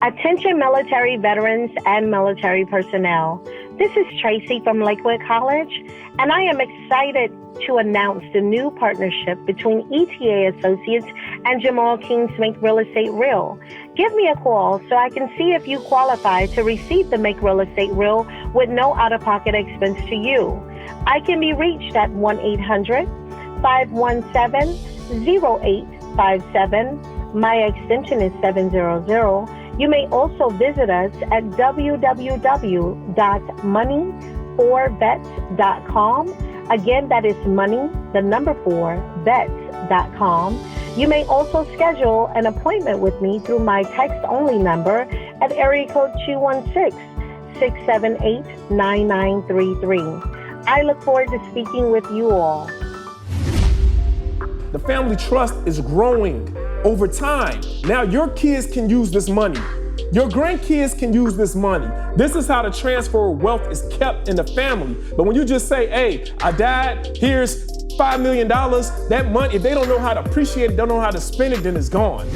Attention military veterans and military personnel. This is Tracy from Lakewood College, and I am excited to announce the new partnership between ETA Associates and Jamal King's Make Real Estate Real. Give me a call so I can see if you qualify to receive the Make Real Estate Real with no out-of-pocket expense to you. I can be reached at 1-800-517-0857. My extension is 700. You may also visit us at www.money4vets.com. Again, that is money, the number 4vets.com. You may also schedule an appointment with me through my text-only number at area code 216-678-9933. I look forward to speaking with you all. The family trust is growing over time. Now your kids can use this money. Your grandkids can use this money. This is how the transfer of wealth is kept in the family. But when you just say, hey, I died, here's $5 million, that money, if they don't know how to appreciate it, don't know how to spend it, then it's gone.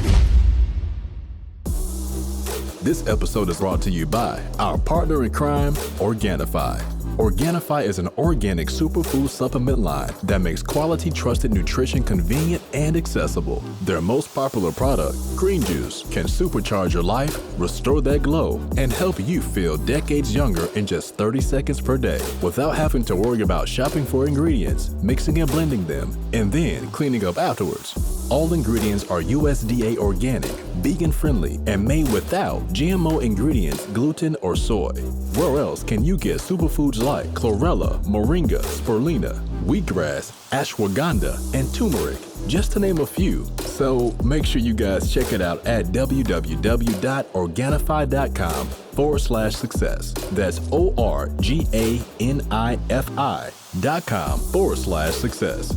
This episode is brought to you by our partner in crime, Organifi. Organifi is an organic superfood supplement line that makes quality, trusted nutrition convenient and accessible. Their most popular product, green juice, can supercharge your life, restore that glow, and help you feel decades younger in just 30 seconds per day without having to worry about shopping for ingredients, mixing and blending them, and then cleaning up afterwards. All ingredients are USDA organic, vegan-friendly, and made without GMO ingredients, gluten, or soy. Where else can you get superfoods like chlorella, moringa, spirulina, wheatgrass, ashwagandha, and turmeric, just to name a few? So make sure you guys check it out at www.organifi.com/success. That's ORGANIFI.com/success.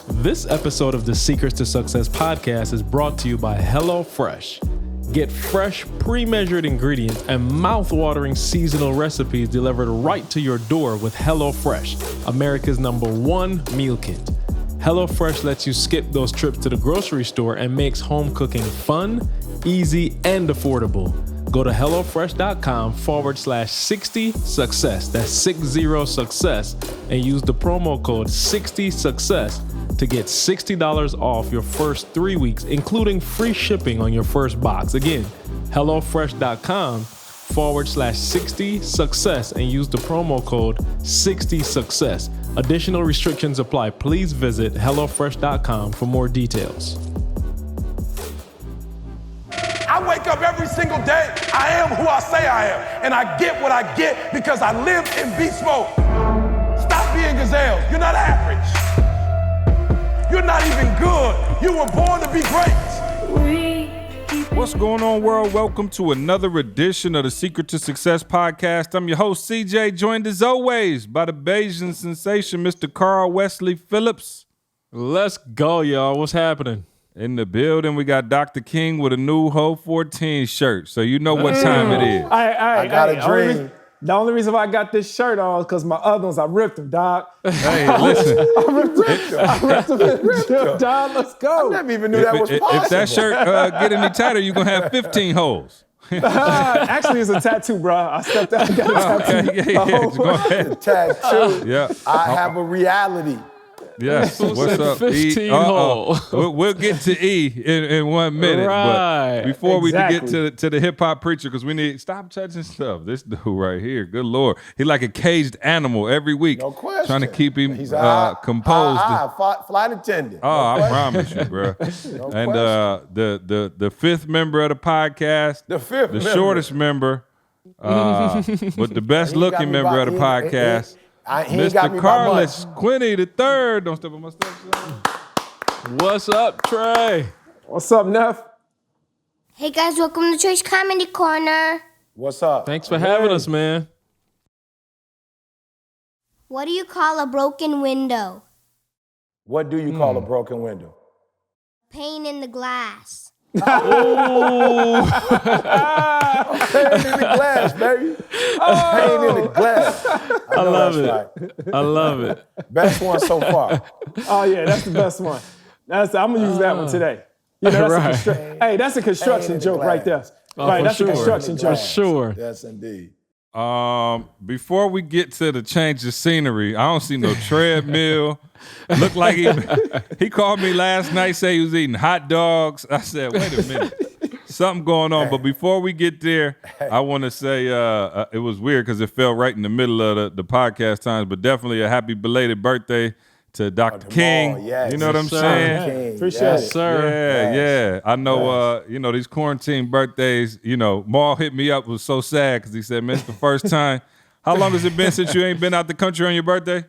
This episode of the Secrets to Success podcast is brought to you by HelloFresh. Get fresh, pre-measured ingredients and mouth-watering seasonal recipes delivered right to your door with HelloFresh, America's #1 meal kit. HelloFresh lets you skip those trips to the grocery store and makes home cooking fun, easy, and affordable. Go to HelloFresh.com/60success. That's 60success, and use the promo code 60success to get $60 off your first 3 weeks, including free shipping on your first box. Again, HelloFresh.com/60success and use the promo code 60success. Additional restrictions apply. Please visit HelloFresh.com for more details. I wake up every single day, I am who I say I am, and I get what I get because I live in beast mode. Stop being gazelles. You're not average. You're not even good. You were born to be great. What's going on, world? Welcome to another edition of the Secret to Success podcast. I'm your host, CJ, joined as always by the Bayesian sensation, Mr. Carl Wesley Phillips. Let's go, y'all. What's happening? In the building, we got Dr. King with a new Ho 14 shirt, so you know what time it is. I got a dream. The only reason why I got this shirt on is because my other ones, I ripped them, dog. Hey, listen. I ripped them, dog. Let's go. I never even knew that was possible. If that shirt get any tighter, you're going to have 15 holes. Actually, it's a tattoo, bro. I stepped out and got a tattoo. Okay, yeah. Go ahead. Tattoo. Yeah. I have a reality. Yes. What's up, E? 15 hole. We'll get to E in 1 minute. Right. But before we can get Exactly. to the hip hop preacher, because we need stop touching stuff. This dude right here, good Lord, he like a caged animal every week. No question. Trying to keep him He's composed. flight attendant. Oh, I promise you, bro. And the fifth member of the podcast, The fifth member. shortest member, but the best looking member of the podcast. He ain't got me Mr. by Carlos much. Quinney the third. Don't step on my steps. What's up, Trey? What's up, Neff? Hey guys, welcome to Trey's Comedy Corner. What's up? Thanks for having us, man. What do you call a broken window? What do you call a broken window? Pane in the glass. Pain in the glass, baby. Pain in the glass. I love it. Right. I love it. Best one so far. Oh, yeah, that's the best one. I'm going to use that one today. You know, Right. Hey, that's a construction Pain in the joke right there. glass. Right, that's sure. a construction For job. sure. Yes, indeed. Before we get to the change of scenery, I don't see no treadmill. Look like he called me last night, say he was eating hot dogs. I said, wait a minute, something going on. But before we get there, I want to say it was weird because it fell right in the middle of the podcast times, but definitely a happy belated birthday to Dr. King. Yes. You know what I'm Sir. saying? King, Appreciate yes. it. Sir. Yeah. I know, these quarantine birthdays, Maul hit me up, was so sad because he said, man, it's the first time. How long has it been since you ain't been out the country on your birthday?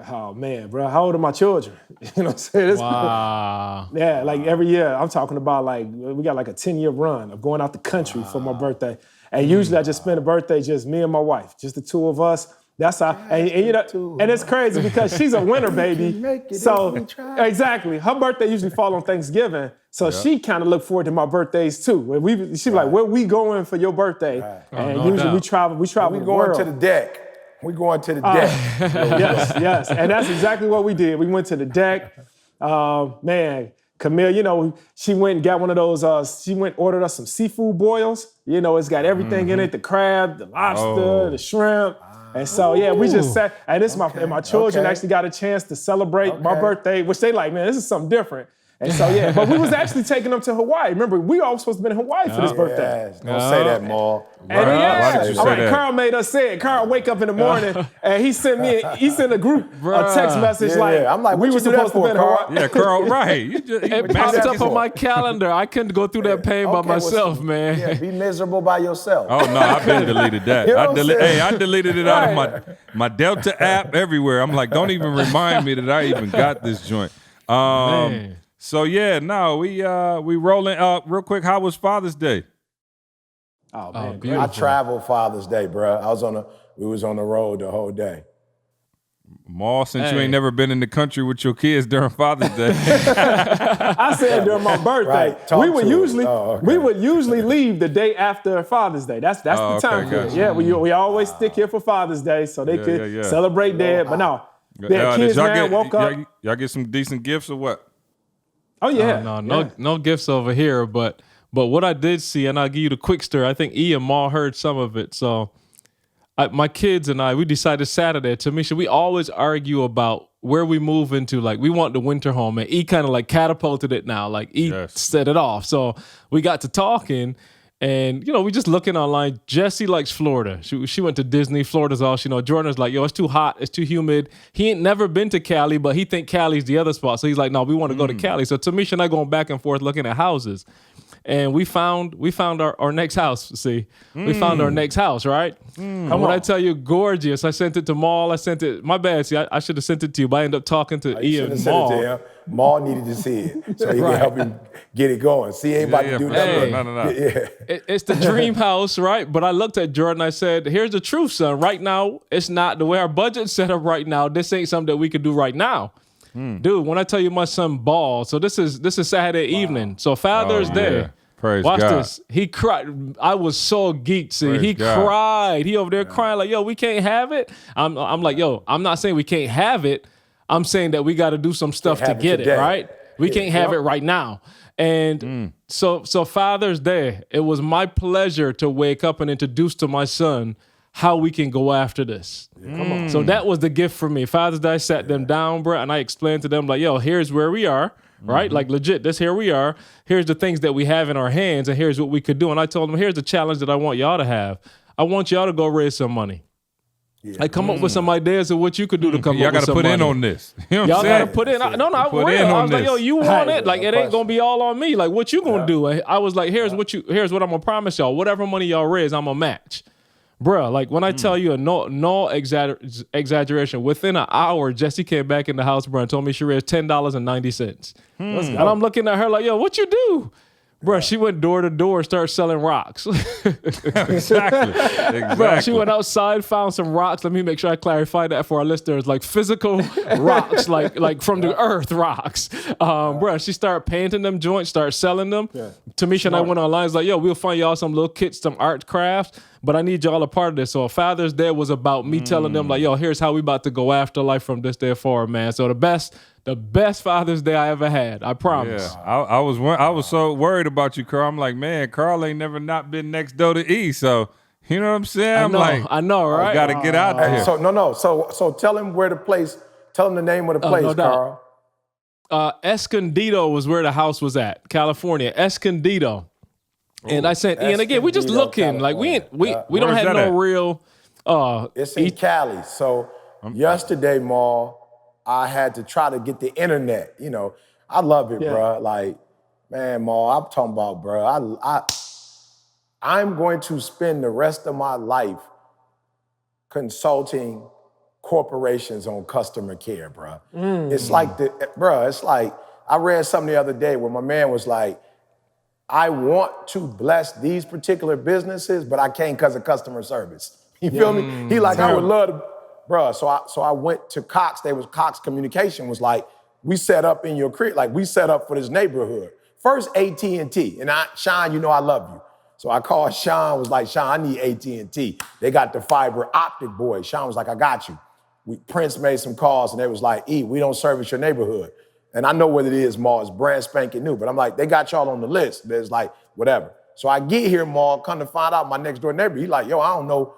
Oh, man, bro. How old are my children? You know what I'm saying? Wow. Yeah, like every year, I'm talking about like, we got like a 10-year run of going out the country for my birthday. And usually I just spend a birthday just me and my wife, just the two of us. That's how, and it's crazy because she's a winter baby. So exactly, her birthday usually fall on Thanksgiving. So she kind of look forward to my birthdays too. She's like, where we going for your birthday? And no usually doubt. we travel We the going world. to the deck. We going to the deck. Yes. And that's exactly what we did. We went to the deck. Man, Camille, she went and got one of those, ordered us some seafood boils. It's got everything in it, the crab, the lobster, the shrimp. And so, we just sat, and my children actually got a chance to celebrate my birthday, which they like, man, this is something different. And so, but we was actually taking them to Hawaii. Remember, we all supposed to be in Hawaii for this birthday. Yes. Don't say that, Maul. And Why did you say that? Carl made us say it. Carl wake up in the morning and he sent a group a text message I'm like, we what were you do that supposed to be in for, Hawaii. Yeah, Carl, right. It popped up on my calendar. I couldn't go through that pain by myself, man. Yeah, be miserable by yourself. Oh, no, I've been deleted that. You know what I'm saying? I deleted it out of my Delta app everywhere. I'm like, don't even remind me that I even got this joint. Man. So, we rolling up real quick. How was Father's Day? Oh, man. beautiful. I traveled Father's Day, bro. We was on the road the whole day. Maul, since you ain't never been in the country with your kids during Father's Day. I said during my birthday, Right. Talk we would to usually us. Oh, okay. we would usually leave the day after Father's Day. That's the okay, time for it. gotcha. Yeah, we always stick here for Father's Day so they could yeah. celebrate Dad. But no, Did kids y'all man woke up. Y'all get some decent gifts or what? Oh yeah, No gifts over here, but what I did see, and I'll give you the quick story. I think E and Ma heard some of it. So my kids and we decided Saturday, Tamisha, we always argue about where we move into. Like, we want the winter home, and E kind of like catapulted it now. Like, E set it off. So we got to talking, and, we just looking online. Jessie likes Florida. She went to Disney. Florida's all she know. Jordan's like, yo, it's too hot. It's too humid. He ain't never been to Cali, but he think Cali's the other spot. So he's like, no, we want to go to Cali. So Tamisha and I going back and forth looking at houses. And we found our next house. See, we found our next house, right? And when I tell you, gorgeous. I sent it to Maul. My bad. See, I should have sent it to you, but I ended up talking to Ian and Sent it Maul. to him. Maul needed to see it so he can help him get it going. See, ain't about to do for nothing. sure. No. Yeah. It's the dream house, right? But I looked at Jordan. I said, here's the truth, son. Right now, it's not the way our budget's set up right now. This ain't something that we could do right now. Dude, when I tell you my son balled, so this is Saturday evening. So Father's Day. Praise Watch God. this. He cried. I was so geeked. See, Praise he God. cried. He over there crying like, yo, we can't have it. I'm like, yo, I'm not saying we can't have it. I'm saying that we got to do some stuff to have it get it, today. right? We can't have it right now. And so Father's Day, it was my pleasure to wake up and introduce to my son how we can go after this. Come on. So that was the gift for me. Father's Day, I sat them down, bro, and I explained to them like, yo, here's where we are. Right? Like, legit, here we are. Here's the things that we have in our hands, and here's what we could do. And I told them, here's the challenge that I want y'all to have. I want y'all to go raise some money. I come up with some ideas of what you could do to come Y'all up with some put money. in on this. You know what Y'all I'm got saying? to put in. I Put real. in I on was like, yo, this. you want it? Like, it ain't going to be all on me. Like, what you going to do? I was like, here's what I'm going to promise y'all. Whatever money y'all raise, I'm going to match. Bruh, like when I tell you no exaggeration, within an hour, Jessie came back in the house, bro, and told me she raised $10.90. And I'm looking at her like, yo, what you do? Bruh, she went door to door, started selling rocks. Exactly. Bruh, she went outside, found some rocks. Let me make sure I clarify that for our listeners. Like physical rocks, like from the earth rocks. Bruh, she started painting them joints, started selling them. Tamisha and I went online, was like, yo, we'll find y'all some little kits, some art crafts, but I need y'all a part of this. So Father's Day was about me telling them like, yo, here's how we about to go after life from this day forward, man. So the best The best Father's Day I ever had. I promise. Yeah, I was so worried about you, Carl. I'm like, man, Carl ain't never not been next door to E. So you know what I'm saying? I know, right? I gotta get out there. So tell him where the place. Tell him the name of the place, no doubt. Carl. Escondido was where the house was at, California. Escondido. And I said, Ian, again, we just looking like we don't have no real. It's in Cali. So yesterday, Ma, I had to try to get the internet. You know, I love it, bro. Like, man, Ma, I'm talking about, bro. I'm going to spend the rest of my life consulting corporations on customer care, bro. It's like it's like I read something the other day where my man was like, I want to bless these particular businesses, but I can't because of customer service. You feel me? He like, I would love to, bro. So I went to Cox. Cox Communication was like, we set up in your crib, like we set up for this neighborhood. First AT&T, and Sean, you know I love you. So I called Sean, was like, Sean, I need AT&T. They got the fiber optic boys. Sean was like, I got you. Prince made some calls and they was like, E, we don't service your neighborhood. And I know what it is, Ma, it's brand spanking new. But I'm like, they got y'all on the list. There's like, whatever. So I get here, Ma, come to find out my next door neighbor, he like, yo, I don't know,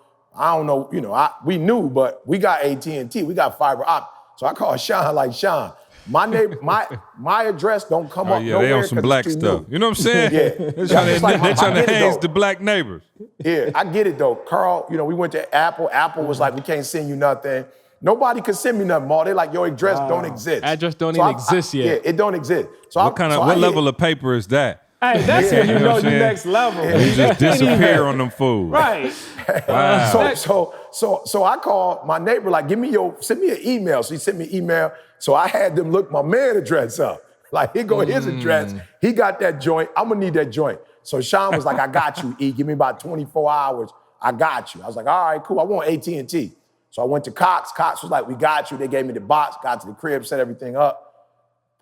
you know, we knew, but we got AT&T, we got fiber optic. So I called Sean, like, Sean, my neighbor, my address don't come up nowhere. They on some black stuff. You know what I'm saying? They're trying to haze the black neighbors. Yeah, I get it though. Carl, you know, we went to Apple. Apple was like, we can't send you nothing. Nobody could send me nothing, Ma. They like, your address don't exist. Address don't even exist yet. Yeah, it don't exist. So what level of paper is that? Hey, that's when you know you next level. You just disappear on them fools. Right. Wow. So I called my neighbor, like, send me an email. So he sent me an email. So I had them look my man address up. Like, here go his address. He got that joint. I'm gonna need that joint. So Sean was like, I got you, E. Give me about 24 hours. I got you. I was like, all right, cool. I want AT&T. So I went to Cox. Cox was like, we got you. They gave me the box, got to the crib, set everything up.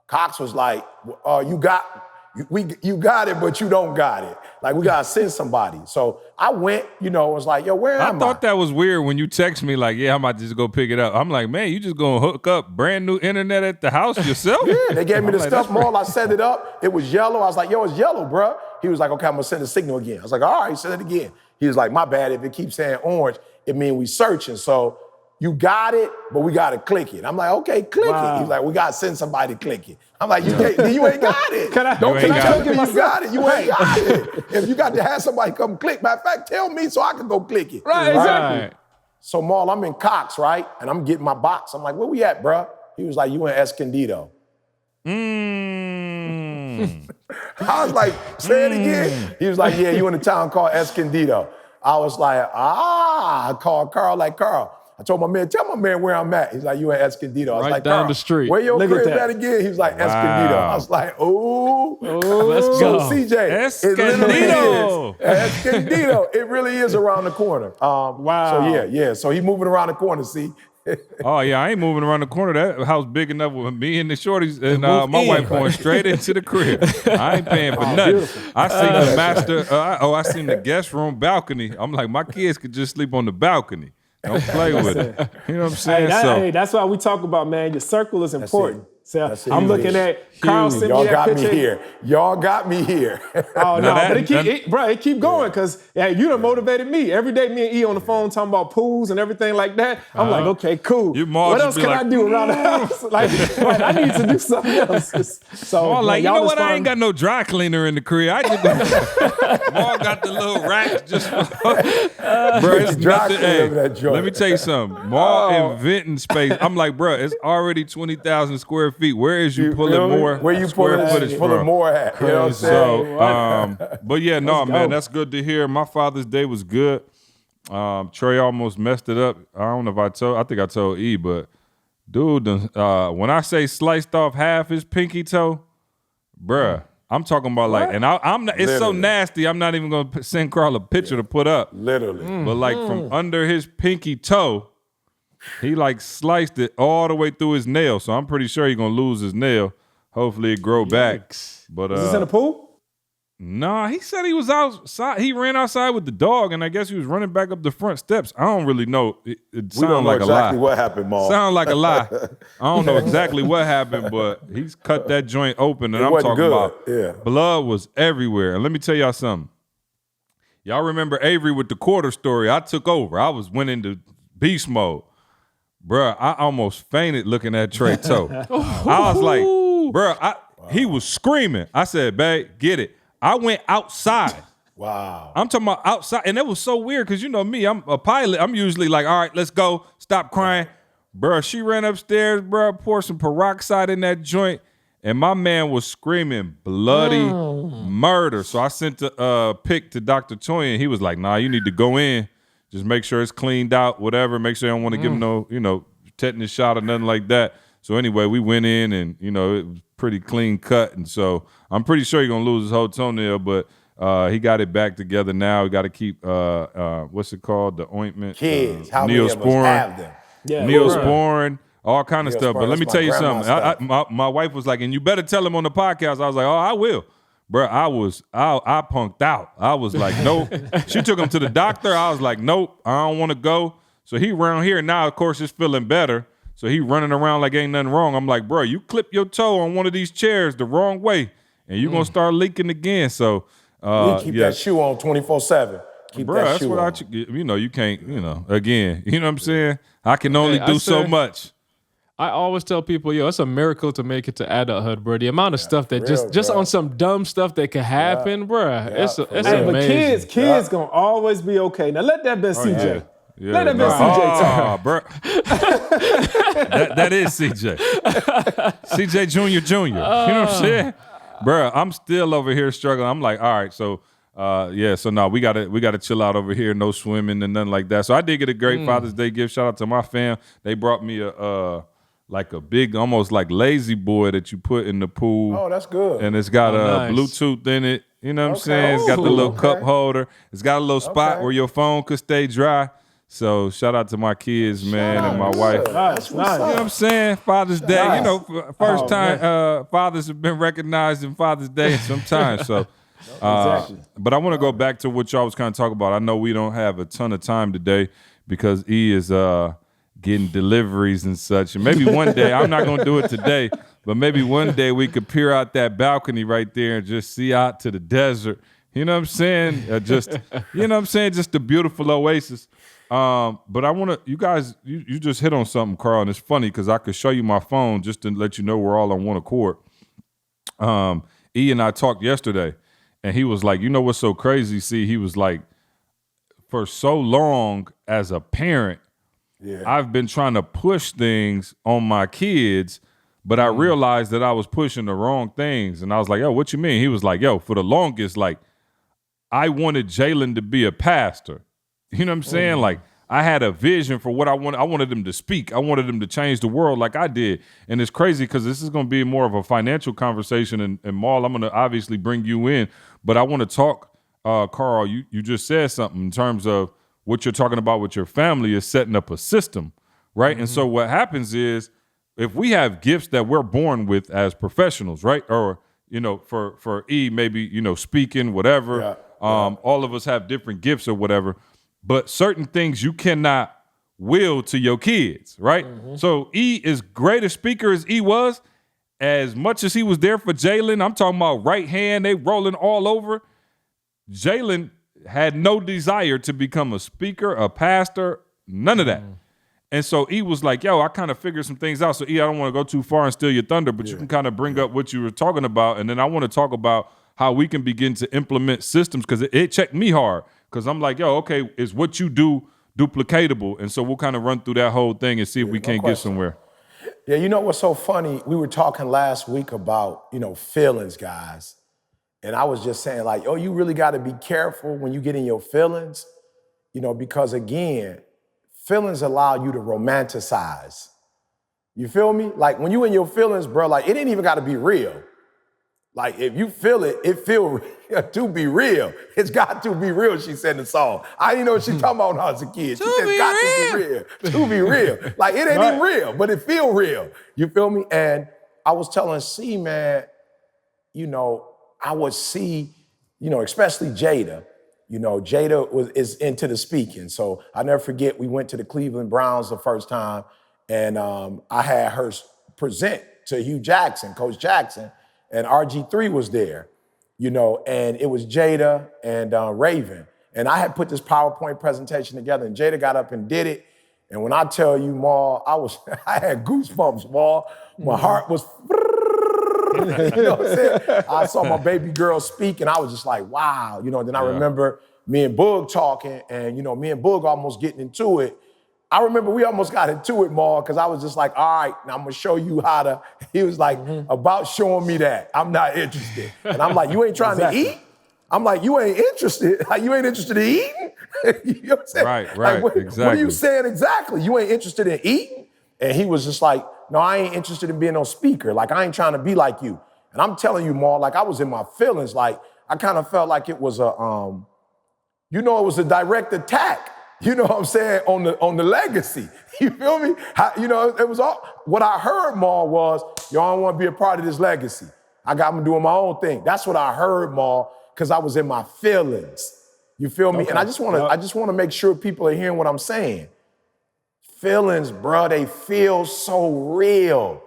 Cox was like, you got it, but you don't got it. Like, we gotta send somebody. So I went, you know, was like, yo, where am I? I thought that was weird when you text me like, yeah, I might just go pick it up. I'm like, man, you just gonna hook up brand new internet at the house yourself? Yeah, they gave me the stuff, Maul. I set it up. It was yellow. I was like, yo, it's yellow, bro. He was like, okay, I'm gonna send a signal again. I was like, all right, send it again. He was like, my bad. If it keeps saying orange, it means we searching. So you got it, but we got to click it. I'm like, okay, click it. He's like, we got to send somebody to click it. I'm like, you ain't got it. Don't click it. You got it. You ain't got it. If you got to have somebody come click, matter of fact, tell me so I can go click it. Right, exactly. So, Maul, I'm in Cox, right? And I'm getting my box. I'm like, where we at, bro? He was like, you in Escondido. I was like, say it again. He was like, yeah, you in a town called Escondido. I was like, I called Carl, like, Carl. I told my man, tell my man where I'm at. He's like, you in Escondido. I was right like, down the street. Where your crib at again? He was like, Escondido. I was like, let's so go. CJ, Escondido. Escondido. It really is around the corner. Wow. So yeah. So he moving around the corner, see? Oh, yeah, I ain't moving around the corner. That house big enough with me and the shorties and my wife going straight into the crib. I ain't paying for nothing. Beautiful. I seen the master, I seen the guest room balcony. I'm like, my kids could just sleep on the balcony. Don't play with it. You know what I'm saying? Hey, that's why we talk about, man, your circle is important. So I'm looking at Carl sent me that picture. Y'all got me here. Oh, no, but it keep going because you done motivated me. Every day me and E on the phone talking about pools and everything like that. I'm like, okay, cool. What else can I do around the house? Like, I need to do something else. So, like, you know what? I ain't got no dry cleaner in the crib. I just Maul got the little rack just bro, it's nothing. Hey, let me tell you something. Maul inventing space. I'm like, bro, it's already 20,000 square feet. Where is you pulling more? Where you pulling more at? You know what I'm saying? So, but yeah, no, man, that's good to hear. My Father's Day was good. Trey almost messed it up. I don't know if I think I told E, but dude, when I say sliced off half his pinky toe, bruh, I'm talking about like, and I'm not, it's so nasty, I'm not even gonna send Carl a picture to put up. Literally. But like from under his pinky toe, he like sliced it all the way through his nail. So I'm pretty sure he's gonna lose his nail. Hopefully it grow back. But is this in the pool? Nah, he said he was outside. He ran outside with the dog, and I guess he was running back up the front steps. I don't really know. It We don't sounded know like a lie. exactly what happened, Maul. Sound like a lie. I don't know exactly what happened, but he's cut that joint open, and It I'm wasn't talking good. about Yeah. blood was everywhere. And let me tell y'all something. Y'all remember Avery with the quarter story? I took over. I went into beast mode. Bruh, I almost fainted looking at Trey Toe. I was like, bruh, he was screaming. I said, babe, get it. I went outside. Wow. I'm talking about outside. And it was so weird because you know me, I'm a pilot. I'm usually like, all right, let's go. Stop crying. Bruh, she ran upstairs, bruh, poured some peroxide in that joint. And my man was screaming bloody murder. So I sent a pic to Dr. Toyin. He was like, nah, you need to go in. Just make sure it's cleaned out, whatever. Make sure you don't want to give him no, tetanus shot or nothing like that. So anyway, we went in and, it was pretty clean cut. And so I'm pretty sure he's going to lose his whole toenail, but he got it back together now. We got to keep, what's it called? The ointment. Kids, how many of us have them? Yeah. Neosporin, all kind of stuff. But Neosporin, let me that's tell you my something. grandma's My wife was like, and you better tell him on the podcast. I was like, oh, I will. Bro, I punked out. I was like, nope. She took him to the doctor. I was like, nope, I don't want to go. So he around here now, of course, is feeling better. So he running around like ain't nothing wrong. I'm like, bro, you clip your toe on one of these chairs the wrong way, and you're going to start leaking again. So we keep that shoe on 24/7. Keep bro, that that's shoe what on. you can't, again, you know what I'm saying? I can only do so much. I always tell people, it's a miracle to make it to adulthood, bro. The amount of stuff that real, just bro. on some dumb stuff that can happen, bro. It's for it's real. But amazing. kids gonna always be okay. Now let that be CJ. Yeah, Let that be CJ talk. bro. that is CJ. CJ Jr. You know what I'm saying? Bro, I'm still over here struggling. I'm like, all right, so so no, we gotta chill out over here, no swimming and nothing like that. So I did get a great Father's Day gift. Shout out to my fam. They brought me a big, almost like lazy boy that you put in the pool. Oh, that's good. And it's got nice. Bluetooth in it. You know what I'm saying? It's got the little cup holder. It's got a little spot where your phone could stay dry. So shout out to my kids, man, and my wife. Nice. You know what I'm saying? Father's Day. Nice. First time fathers have been recognized in Father's Day in some time. So, Exactly. but I want to go back to what y'all was kind of talking about. I know we don't have a ton of time today because E is getting deliveries and such. And maybe one day, I'm not going to do it today, but maybe one day we could peer out that balcony right there and just see out to the desert. You know what I'm saying? Just the beautiful oasis. But I want to, you guys, you just hit on something, Carl, and it's funny because I could show you my phone just to let you know we're all on one accord. E and I talked yesterday, and he was like, you know what's so crazy? See, he was like, for so long as a parent, I've been trying to push things on my kids, but I realized that I was pushing the wrong things. And I was like, yo, what you mean? He was like, yo, for the longest, like, I wanted Jalen to be a pastor. You know what I'm saying? Like, I had a vision for what I wanted. I wanted him to speak. I wanted him to change the world like I did. And it's crazy because this is going to be more of a financial conversation. And Maul, I'm going to obviously bring you in. But I want to talk, Carl, you just said something in terms of what you're talking about with your family is setting up a system, right? Mm-hmm. And so what happens is if we have gifts that we're born with as professionals, right? Or, for E, maybe, speaking, whatever. All of us have different gifts or whatever. But certain things you cannot will to your kids, right? Mm-hmm. So E, as great a speaker as E was, as much as he was there for Jalen, I'm talking about right hand, they rolling all over. Jalen had no desire to become a speaker, a pastor, none of that. Mm-hmm. And so E was like, yo, I kind of figured some things out. So E, I don't want to go too far and steal your thunder, but you can kind of bring up what you were talking about. And then I want to talk about how we can begin to implement systems because it checked me hard. Because I'm like, yo, okay, is what you do duplicatable? And so we'll kind of run through that whole thing and see if we can't get somewhere. Yeah, you know what's so funny? We were talking last week about, feelings, guys. And I was just saying like, you really got to be careful when you get in your feelings, because again, feelings allow you to romanticize. You feel me? Like when you in your feelings, bro, like it ain't even got to be real. Like if you feel it, it feel to be real. It's got to be real, she said in the song. I didn't know what she talking about when I was a kid. She said, got to be real. To be real. Like it ain't even real, but it feel real. You feel me? And I was telling C, man, I would see especially Jada. Jada is into the speaking. So I never forget, we went to the Cleveland Browns the first time, and I had her present to Hugh Jackson, Coach Jackson, and RG3 was there, and it was Jada and Raven. And I had put this PowerPoint presentation together, and Jada got up and did it. And when I tell you, Ma, I had goosebumps, Ma. My heart was, you know what I'm saying? I saw my baby girl speak, and I was just like, wow. Then I remember me and Boog talking, and me and Boog almost getting into it. I remember we almost got into it, Ma, because I was just like, all right, now I'm gonna show you how to. He was like, about showing me that. I'm not interested. And I'm like, you ain't trying to eat? I'm like, you ain't interested. You ain't interested in eating? You know what I'm saying? Right, exactly. What are you saying exactly? You ain't interested in eating? And he was just like, no, I ain't interested in being no speaker. Like, I ain't trying to be like you. And I'm telling you, Ma, like I was in my feelings. Like, I kind of felt like it was it was a direct attack. You know what I'm saying, on the legacy. You feel me? It was all, what I heard, Ma, was, I don't want to be a part of this legacy. I'm doing my own thing. That's what I heard, Ma, because I was in my feelings. You feel me? Okay. And I just want to make sure people are hearing what I'm saying. Feelings, bro, they feel so real.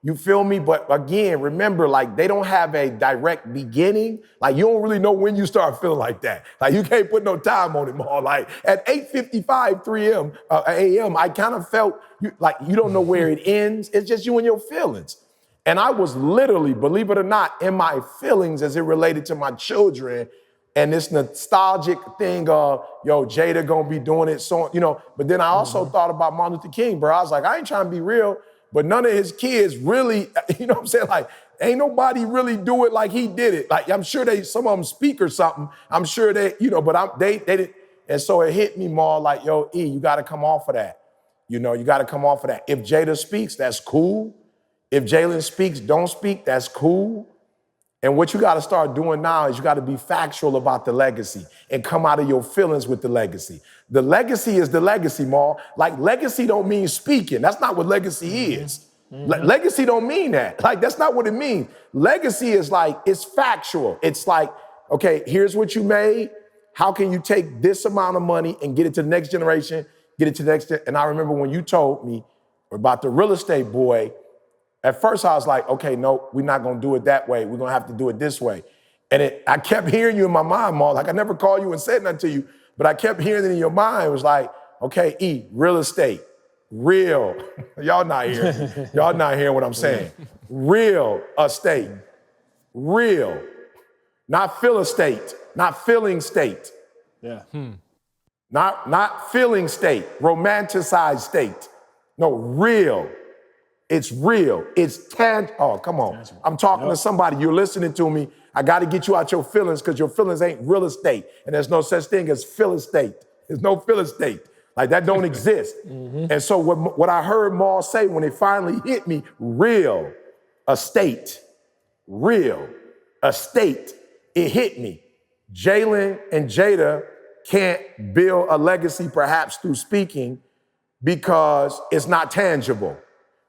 You feel me? But again, remember, like, they don't have a direct beginning. Like, you don't really know when you start feeling like that. Like, you can't put no time on it, Ma. Like, at 8:55 a.m., I kind of felt like you don't know where it ends. It's just you and your feelings. And I was literally, believe it or not, in my feelings as it related to my children and this nostalgic thing of, Jada gonna be doing it, so, But then I also thought about Martin Luther King, bro. I was like, I ain't trying to be real, but none of his kids really, you know what I'm saying? Like, ain't nobody really do it like he did it. Like, I'm sure some of them speak or something. I'm sure they, but they didn't. And so it hit me more like, you gotta come off of that. You gotta come off of that. If Jada speaks, that's cool. If Jalen speaks, don't speak, that's cool. And what you gotta start doing now is you gotta be factual about the legacy and come out of your feelings with the legacy. The legacy is the legacy, Ma. Like, legacy don't mean speaking. That's not what legacy is. Legacy don't mean that. Like, that's not what it means. Legacy is like, it's factual. It's like, okay, here's what you made. How can you take this amount of money and get it to the next generation, and I remember when you told me about the real estate boy, at first I was like, okay, no, we're not gonna do it that way. We're gonna have to do it this way. And I kept hearing you in my mind, Ma. Like, I never called you and said nothing to you, but I kept hearing it in your mind. It was like, okay, real estate, real. Y'all not hearing. Y'all not hearing what I'm saying. Real estate, real. Not feel estate, not feeling state. Yeah. Not feeling state, romanticized state. No, real. It's real. It's tangible. Oh, come on. I'm talking to somebody. You're listening to me. I got to get you out your feelings because your feelings ain't real estate. And there's no such thing as feel estate. There's no feel estate. Like, that don't exist. And so what I heard Maul say when it finally hit me, real estate, it hit me. Jalen and Jada can't build a legacy perhaps through speaking because it's not tangible.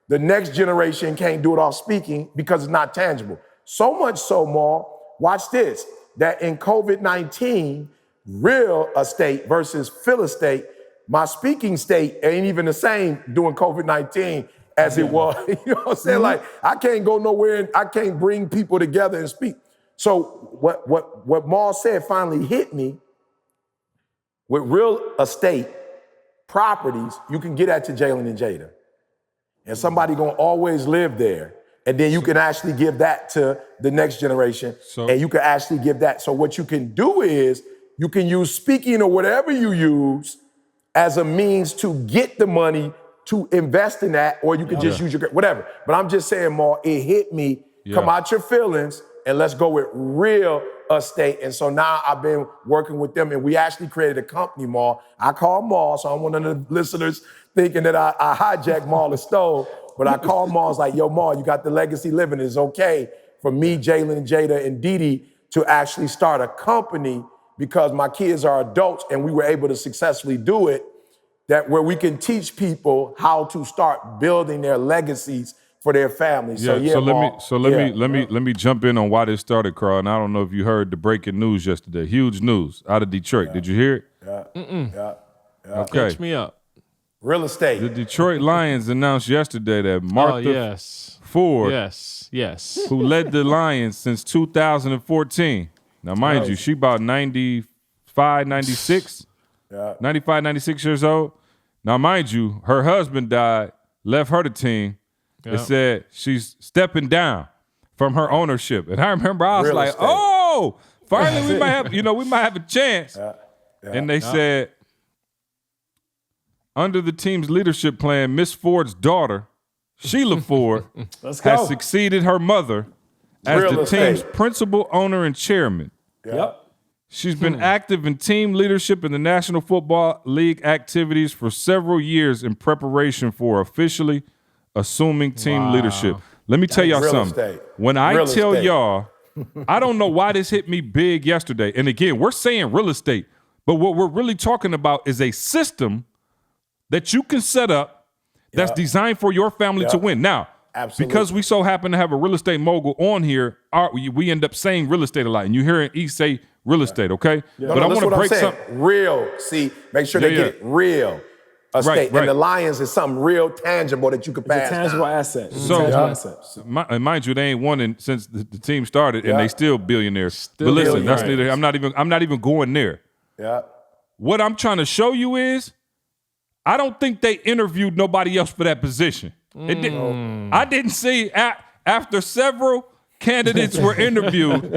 The next generation can't do it off speaking because it's not tangible. So much so, Maul, watch this, that in COVID-19, real estate versus feel estate, my speaking state ain't even the same during COVID-19 as it was. You know what I'm saying? Like, I can't go nowhere and I can't bring people together and speak. So what Maul said finally hit me. With real estate properties, you can get that to Jalen and Jada. And somebody gonna always live there. And then you can actually give that to the next generation. And you can actually give that. So what you can do is you can use speaking or whatever you use as a means to get the money to invest in that, or you can just use your, whatever. But I'm just saying, Ma, it hit me, come out your feelings, and let's go with real estate. And so now I've been working with them, and we actually created a company, Ma. I call Ma, so I'm one of the listeners thinking that I hijacked Ma or stole, but I called Ma, I was like, yo, Ma, you got the legacy living. It's okay for me, Jalen, Jada, and Didi to actually start a company because my kids are adults and we were able to successfully do it, that where we can teach people how to start building their legacies for their families. Yeah, So let me jump in on why this started, Carl. And I don't know if you heard the breaking news yesterday. Huge news out of Detroit. Yeah. Did you hear it? Yeah. Okay. Catch me up. Real estate. The Detroit Lions announced yesterday that Martha Ford, who led the Lions since 2014. Now, mind you, she about 95, 96. 95, 96 years old. Now, mind you, her husband died, left her the team. It said she's stepping down from her ownership. And I remember I was Real like, estate. oh, finally we might have a chance. And they said, under the team's leadership plan, Miss Ford's daughter, Sheila Ford, has succeeded her mother as the team's principal owner and chairman. She's been active in team leadership in the National Football League activities for several years in preparation for officially assuming team leadership. Let me tell y'all something. When I tell y'all, I don't know why this hit me big yesterday. And again, we're saying real estate, but what we're really talking about is a system that you can set up that's designed for your family to win. Now, because we so happen to have a real estate mogul on here, we end up saying real estate a lot. And you hear E say real estate, okay? But I want to break something. Real. See, make sure they get it. Real estate. And the Lions is something real tangible that you can pass. It's a tangible asset. So, mind you, they ain't won since the team started, and they still billionaires. But listen, that's neither. I'm not even going there. What I'm trying to show you is, I don't think they interviewed nobody else for that position. I didn't see after several candidates were interviewed.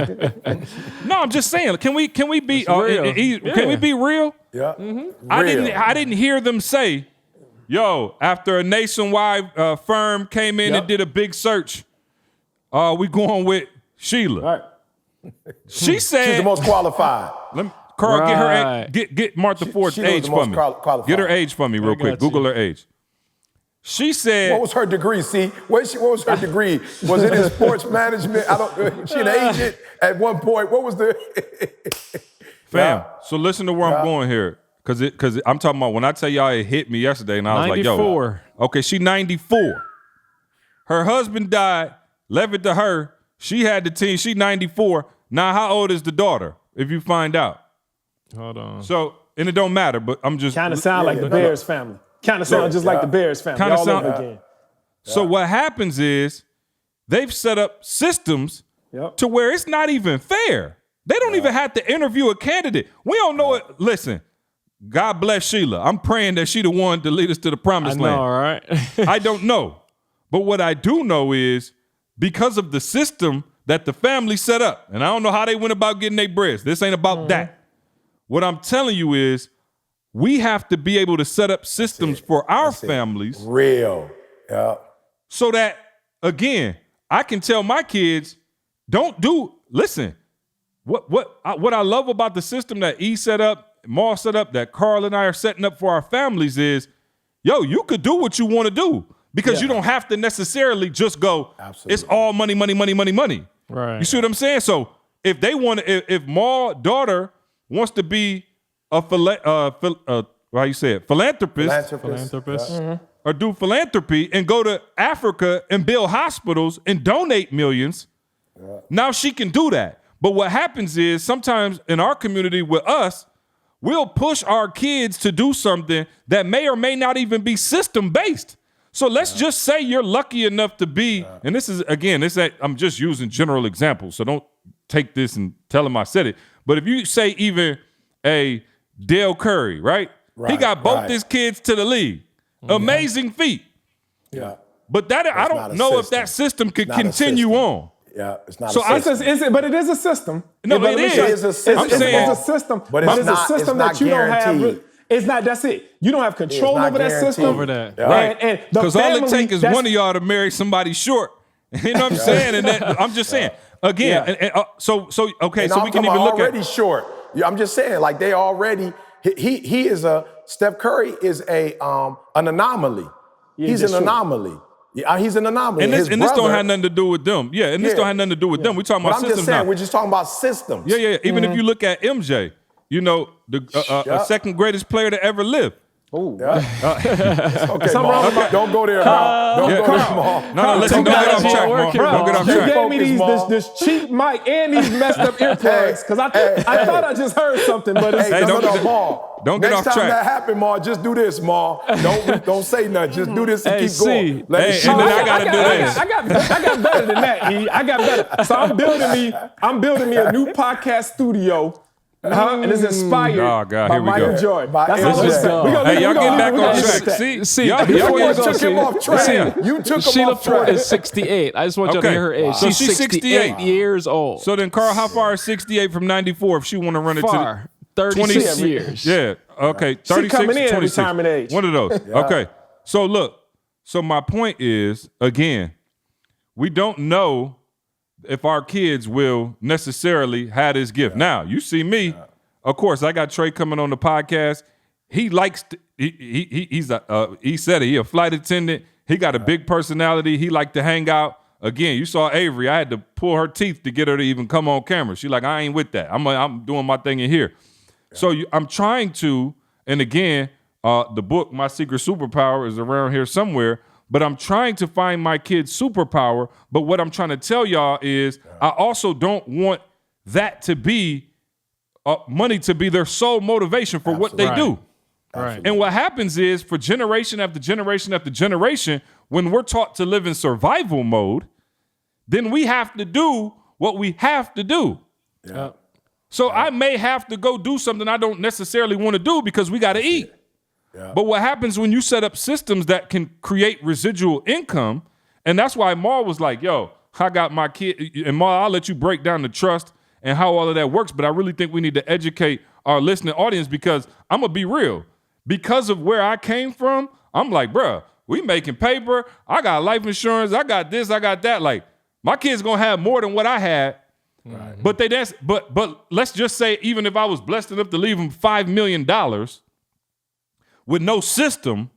No, I'm just saying. Can we be can we be real? Yeah. I didn't hear them say, "Yo, after a nationwide firm came in and did a big search, we going with Sheila." She said she's the most qualified. Carl, get Martha Ford's age for me. Get her age for me real quick. Google her age. She said, "What was her degree? See, what was her degree? Was it in sports management? She an agent at one point. What was the fam?" So listen to where I'm going here, because I'm talking about when I tell y'all it hit me yesterday, and I was 94. Like, "Yo, okay, she 94. Her husband died, left it to her. She had the team. She 94. Now, how old is the daughter? If you find out." Hold on. So, and it don't matter, but I'm just kind of sound like the Bears family. Kind of sound just like the Bears family. Kind of sound again. So what happens is they've set up systems to where it's not even fair. They don't even have to interview a candidate. We don't know it. Listen, God bless Sheila. I'm praying that she the one to lead us to the promised land. All right. I don't know. But what I do know is because of the system that the family set up, and I don't know how they went about getting their breads. This ain't about that. What I'm telling you is we have to be able to set up systems for our families. Real. Yeah. So that, again, I can tell my kids, listen, what I love about the system that E set up, Maul set up, that Carl and I are setting up for our families is, you could do what you want to do because you don't have to necessarily just go, it's all money, money, money, money, money. Right. You see what I'm saying? So if they want to, if Maul's daughter wants to be a philanthropist, or do philanthropy and go to Africa and build hospitals and donate millions, now she can do that. But what happens is sometimes in our community with us, we'll push our kids to do something that may or may not even be system-based. So let's just say you're lucky enough to be, and this is, again, I'm just using general examples, so don't take this and tell them I said it. But if you say even a Dale Curry, right? He got both his kids to the league. Amazing feat. Yeah. But I don't know if that system could continue on. Yeah, it's not so a system. But it is a system. No, it is. It's a system. But it's a system that you don't have. It's not. That's it. You don't have control over that system. Over that. Right. Because all it takes is one of y'all to marry somebody short. You know what I'm saying? And I'm just saying. Again, so we can even look at already short. I'm just saying, like they already. He is Steph Curry is an anomaly. He's an anomaly. Yeah, he's an anomaly. And this don't have nothing to do with them. Yeah, and this don't have nothing to do with them. We're talking about systems now. We're just talking about systems. Yeah. Even if you look at MJ, the second greatest player to ever live. Ooh. Yeah. Okay, Something Ma. wrong with my- Don't go there, Ma. Don't go there, Ma. No, listen, don't get off track, Ma. Don't get off You track. gave me Focus, this cheap mic and these messed up earplugs because I thought I just heard something, but it's Hey, don't no, get- Ma. don't get Next off time track. that happen, Ma, just do this, Ma. Don't say nothing. Just do this and keep going. Let it Hey, show. and then I gotta do this. I got better than that, E. I got better. So I'm building me a new podcast studio. And it's inspired Oh, God, by here we Michael go. Jordan. By That's all I'm This is saying. go. Hey, y'all get back on track. See, See, y'all before get you go, took him off track. You took him Sheila off track. Ford is 68. I just want you to Okay. hear her age. Wow. So She's she's 68 years old. So then, Carl, how far is 68 from 94 if she want to run it Far. to 36 20 years. Yeah. Okay. 36 coming in at 26. retirement age. One of those. Okay. So look. So my point is, again, we don't know if our kids will necessarily have this gift. Now, you see me. Of course, I got Trey coming on the podcast. He likes to, he said it. He a flight attendant. He got a big personality. He like to hang out. Again, you saw Avery. I had to pull her teeth to get her to even come on camera. She like, I ain't with that. I'm doing my thing in here. So I'm trying to, and again, the book, My Secret Superpower, is around here somewhere, but I'm trying to find my kid's superpower. But what I'm trying to tell y'all is I also don't want that to be money to be their sole motivation for what they do. Right. And what happens is for generation after generation after generation, when we're taught to live in survival mode, then we have to do what we have to do. Yeah. So I may have to go do something I don't necessarily want to do because we got to eat. Yeah. But what happens when you set up systems that can create residual income, and that's why Ma was like, yo, I got my kid, and Ma, I'll let you break down the trust and how all of that works, but I really think we need to educate our listening audience because I'm going to be real. Because of where I came from, I'm like, bruh, we making paper. I got life insurance. I got this. I got that. Like, my kid's going to have more than what I had. Right. But let's just say even if I was blessed enough to leave them $5 million with no system,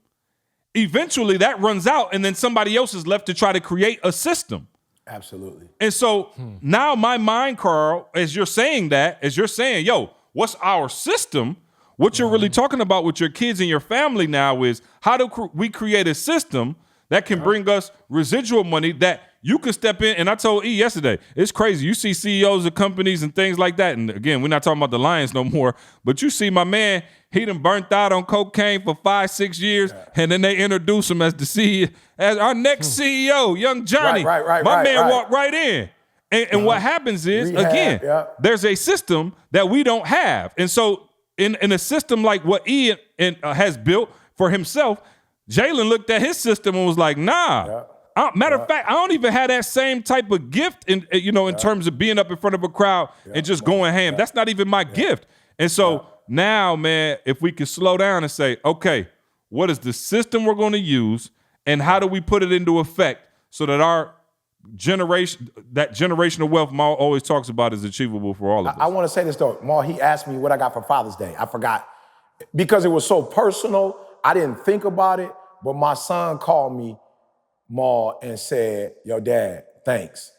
eventually that runs out and then somebody else is left to try to create a system. Absolutely. And so now my mind, Carl, as you're saying, yo, what's our system? What you're really talking about with your kids and your family now is how do we create a system that can bring us residual money that you can step in. And I told E yesterday, it's crazy. You see CEOs of companies and things like that. And again, we're not talking about the Lions no more, but you see my man, he done burnt out on cocaine for 5-6 years. And then they introduce him as the CEO, as our next CEO, young Johnny. Right, my man walked right in. And what happens is, again, there's a system that we don't have. And so in a system like what Ian has built for himself, Jalen looked at his system and was like, nah. Matter of fact, I don't even have that same type of gift in terms of being up in front of a crowd and just going ham. That's not even my gift. And so now, man, if we can slow down and say, okay, what is the system we're going to use and how do we put it into effect so that our generation, that generational wealth Ma always talks about, is achievable for all of us? I want to say this though. Ma, he asked me what I got for Father's Day. I forgot. Because it was so personal, I didn't think about it, but my son called me, Ma, and said, yo, Dad, thanks.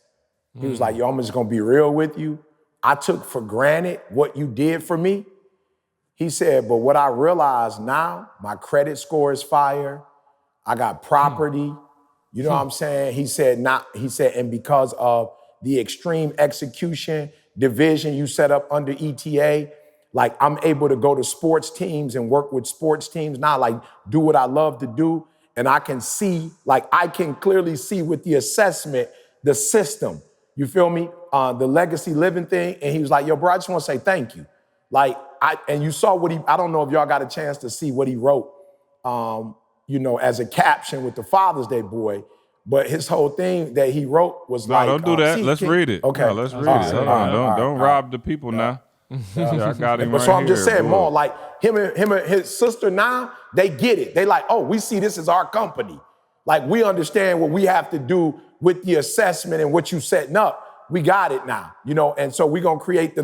He was like, yo, I'm just going to be real with you. I took for granted what you did for me. He said, but what I realize now, my credit score is fire. I got property. You know what I'm saying? He said, and because of the extreme execution division you set up under ETA, like I'm able to go to sports teams and work with sports teams now, like do what I love to do. And I can see, like I can clearly see with the assessment, the system, you feel me? The legacy living thing. And he was like, yo, bro, I just want to say thank you. Like, and you saw what I don't know if y'all got a chance to see what he wrote, as a caption with the Father's Day boy. But his whole thing that he wrote was No, don't do that. Let's read it. Okay. No, let's read it. Hold on. Don't rob the people now. I got him But right so I'm just here, saying, boy. more like him and his sister now, they get it. They like, oh, we see this as our company. Like we understand what we have to do with the assessment and what you setting up. We got it now, and so we're going to create the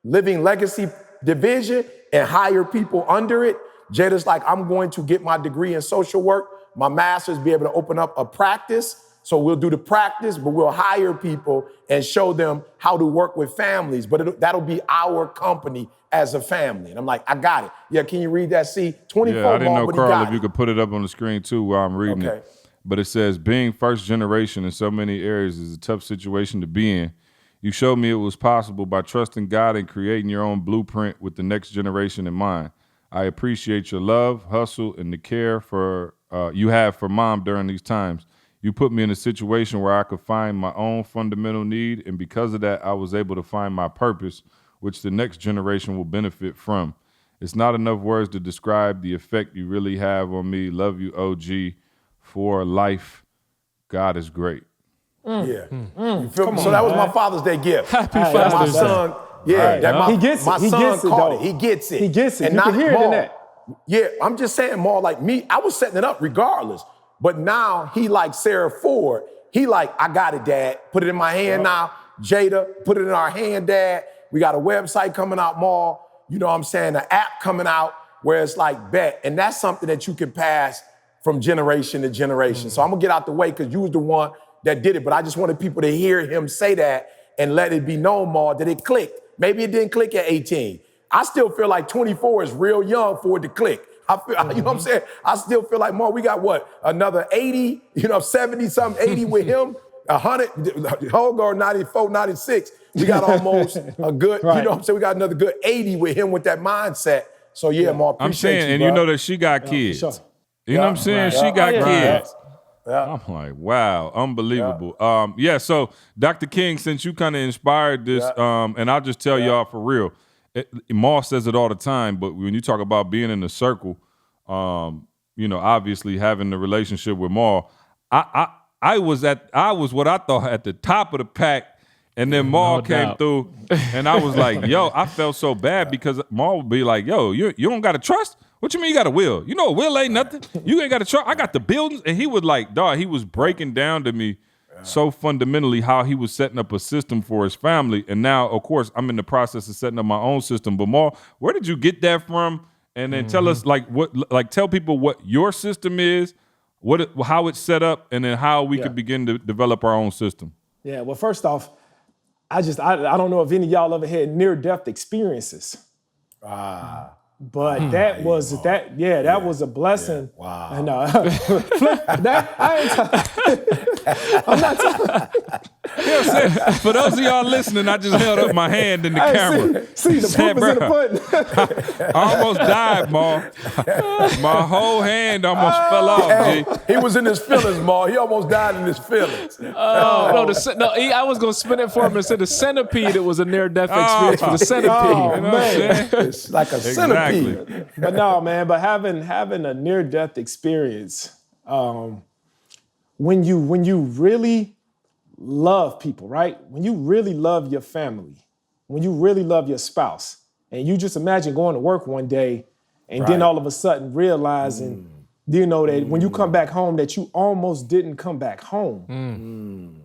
living legacy division and hire people under it. Jada's like, I'm going to get my degree in social work, my master's, be able to open up a practice So we'll do the practice, but we'll hire people and show them how to work with families. But that'll be our company as a family. And I'm like, I got it. Yeah, can you read that? See, 24 Yeah, I didn't know, but Carl, if you could put it up on the screen too while I'm reading Okay. it. But it says, being first generation in so many areas is a tough situation to be in. You showed me it was possible by trusting God and creating your own blueprint with the next generation in mind. I appreciate your love, hustle, and the care for you have for mom during these times. You put me in a situation where I could find my own fundamental need, and because of that, I was able to find my purpose, which the next generation will benefit from. It's not enough words to describe the effect you really have on me. Love you, OG, for life. God is great. Yeah. You feel me? So that was my Father's Day gift. Happy My Father's Day. son, He gets it. My He son gets it, caught though. it. He gets it. He gets it. And You not can hear it in Maul. that. Yeah, I'm just saying, Maul, like me, I was setting it up regardless. But now he like Sarah Ford. He like, I got it, Dad. Put it in my hand now. Jada, put it in our hand, Dad. We got a website coming out, Maul. You know what I'm saying? An app coming out where it's like bet. And that's something that you can pass from generation to generation. So I'm gonna get out the way because you was the one that did it. But I just wanted people to hear him say that and let it be known, Maul, that it clicked. Maybe it didn't click at 18. I still feel like 24 is real young for it to click. I feel, you know what I'm saying? I still feel like, Maul, we got what? Another 80, 70 something, 80 with him, 100, Holgar 94, 96. We got almost a good, you know what I'm saying? We got another good 80 with him with that mindset. So yeah, Maul, appreciate I'm saying, you, and bro. you know that she got kids. sure. You know what I'm saying? She got kids. Yeah. I'm like, wow, unbelievable. So Dr. King, since you kind of inspired this, and I'll just tell y'all for real, Maul says it all the time, but when you talk about being in the circle, obviously having the relationship with Maul, I was what I thought at the top of the pack, and then Maul came through, and I was like, yo, I felt so bad because Maul would be like, yo, you don't got to trust? What you mean you got a will? You know a will ain't nothing. You ain't got to trust. I got the buildings. And he would like, dog, he was breaking down to me so fundamentally how he was setting up a system for his family. And now, of course, I'm in the process of setting up my own system. But Maul, where did you get that from? And then tell us tell people what your system is, how it's set up, and then how we could begin to develop our own system. Yeah, well, first off, I don't know if any of y'all ever had near-death experiences. But that was a blessing. Yeah. Wow. And I'm not talking. You know what I'm saying? For those of y'all listening, I just held up my hand in the camera. See, the proof is in the pudding. I almost died, Ma. My whole hand almost fell off, G. He was in his feelings, Maul. He almost died in his feelings. I was going to spin it for him and say the centipede, it was a near-death experience for the centipede. You know what I'm saying? It's like a centipede. But no, man, but having a near-death experience, when you really love people, right? When you really love your family, when you really love your spouse, and you just imagine going to work one day and then all of a sudden realizing, that when you come back home that you almost didn't come back home.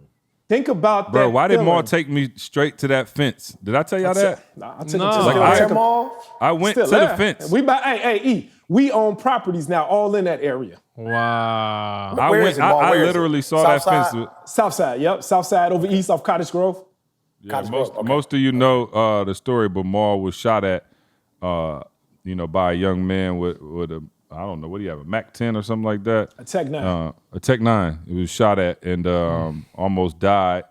Think about that. Bro, why did Maul take me straight to that fence? Did I tell y'all that? I took it to I went to the fence. We own properties now all in that area. Wow. I literally saw that fence. South side, yep. South side over east off Cottage Grove. Yeah, most of you know the story, but Maul was shot at, by a young man with a, I don't know, what do you have, a Mac 10 or something like that? A Tech 9. A Tech 9. He was shot at and almost died,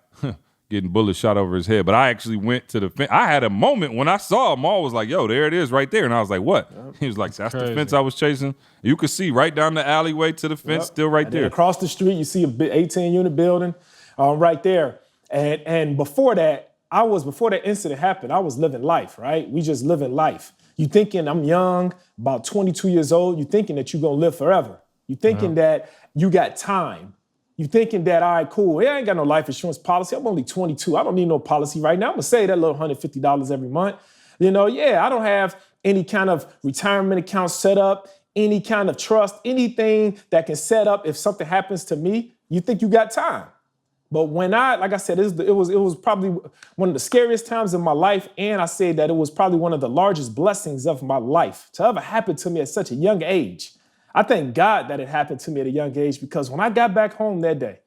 getting bullets shot over his head. But I actually went to the fence. I had a moment when I saw him, Maul was like, yo, there it is right there. And I was like, what? He was like, that's the fence I was chasing. You could see right down the alleyway to the fence, still right there. Across the street, you see a 18-unit building right there. And before that incident happened, I was living life, right? We just living life. You thinking I'm young, about 22 years old, you thinking that you're gonna live forever. You thinking that you got time. You thinking that, all right, cool, I ain't got no life insurance policy. I'm only 22, I don't need no policy right now. I'm gonna save that little $150 every month. I don't have any kind of retirement account set up, any kind of trust, anything that can set up if something happens to me. You think you got time. But when like I said, it was probably one of the scariest times in my life, and I say that it was probably one of the largest blessings of my life to ever happen to me at such a young age. I thank God that it happened to me at a young age because when I got back home that day,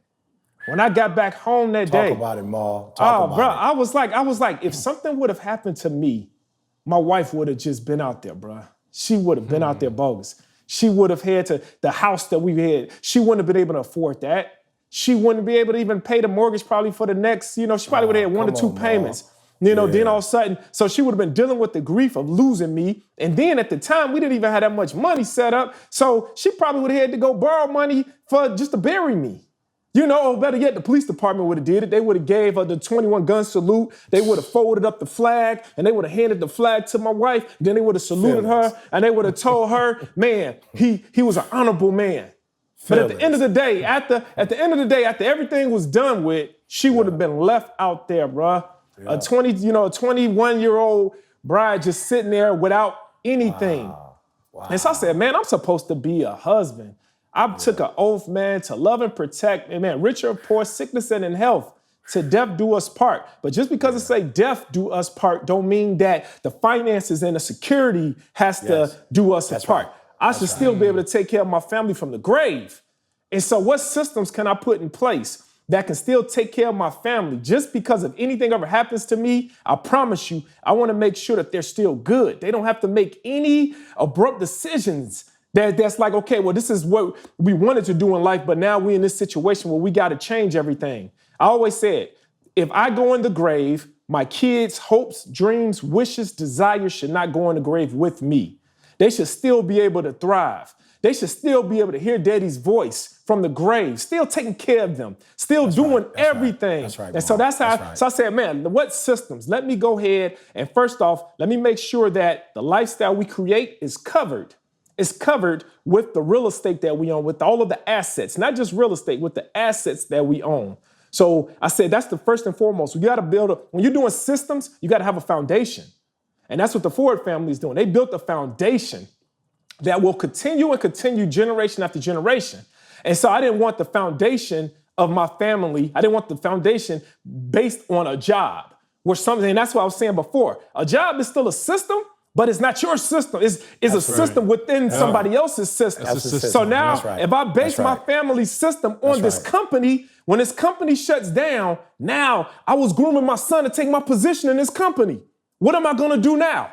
When I got back home that day. Talk about it, Ma. Talk about bro, it. I was like, if something would have happened to me, my wife would have just been out there, bro. She would have been out there bogus. She would have had to, the house that we had, she wouldn't have been able to afford that. She wouldn't be able to even pay the mortgage probably for the next, she probably would have had 1 or 2 payments. Then all of a sudden, so she would have been dealing with the grief of losing me. And then at the time, we didn't even have that much money set up. So she probably would have had to go borrow money for just to bury me. Or better yet, the police department would have did it. They would have gave her the 21 gun salute. They would have folded up the flag and they would have handed the flag to my wife. Then they would have saluted her and they would have told her, man, he was an honorable man. But at the end of the day, after everything was done with, she would have been left out there, bruh. Yeah. A 21-year-old bride just sitting there without anything. Wow. And so I said, man, I'm supposed to be a husband. I took an oath, man, to love and protect, and man, rich or poor, sickness and in health, to death do us part. But just because it say death do us part, don't mean that the finances and the security has to do us apart. Right. I should still be able to take care of my family from the grave. And so what systems can I put in place that can still take care of my family? Just because if anything ever happens to me, I promise you, I want to make sure that they're still good. They don't have to make any abrupt decisions that's like, okay, well, this is what we wanted to do in life, but now we're in this situation where we got to change everything. I always said, if I go in the grave, my kids' hopes, dreams, wishes, desires should not go in the grave with me. They should still be able to thrive. They should still be able to hear daddy's voice from the grave, still taking care of them, still doing everything. That's right. And so that's how, so I said, man, what systems? Let me go ahead and first off, let me make sure that the lifestyle we create is covered. It's covered with the real estate that we own, with all of the assets, not just real estate, with the assets that we own. So I said, that's the first and foremost. You got to when you're doing systems, you got to have a foundation. And that's what the Ford family is doing. They built a foundation that will continue generation after generation. And so I didn't want the foundation of my family. I didn't want the foundation based on a job or something. And that's what I was saying before. A job is still a system, but it's not your system. It's a system within somebody else's system. So now, if I base my family system on this company, when this company shuts down, now I was grooming my son to take my position in this company. What am I going to do now?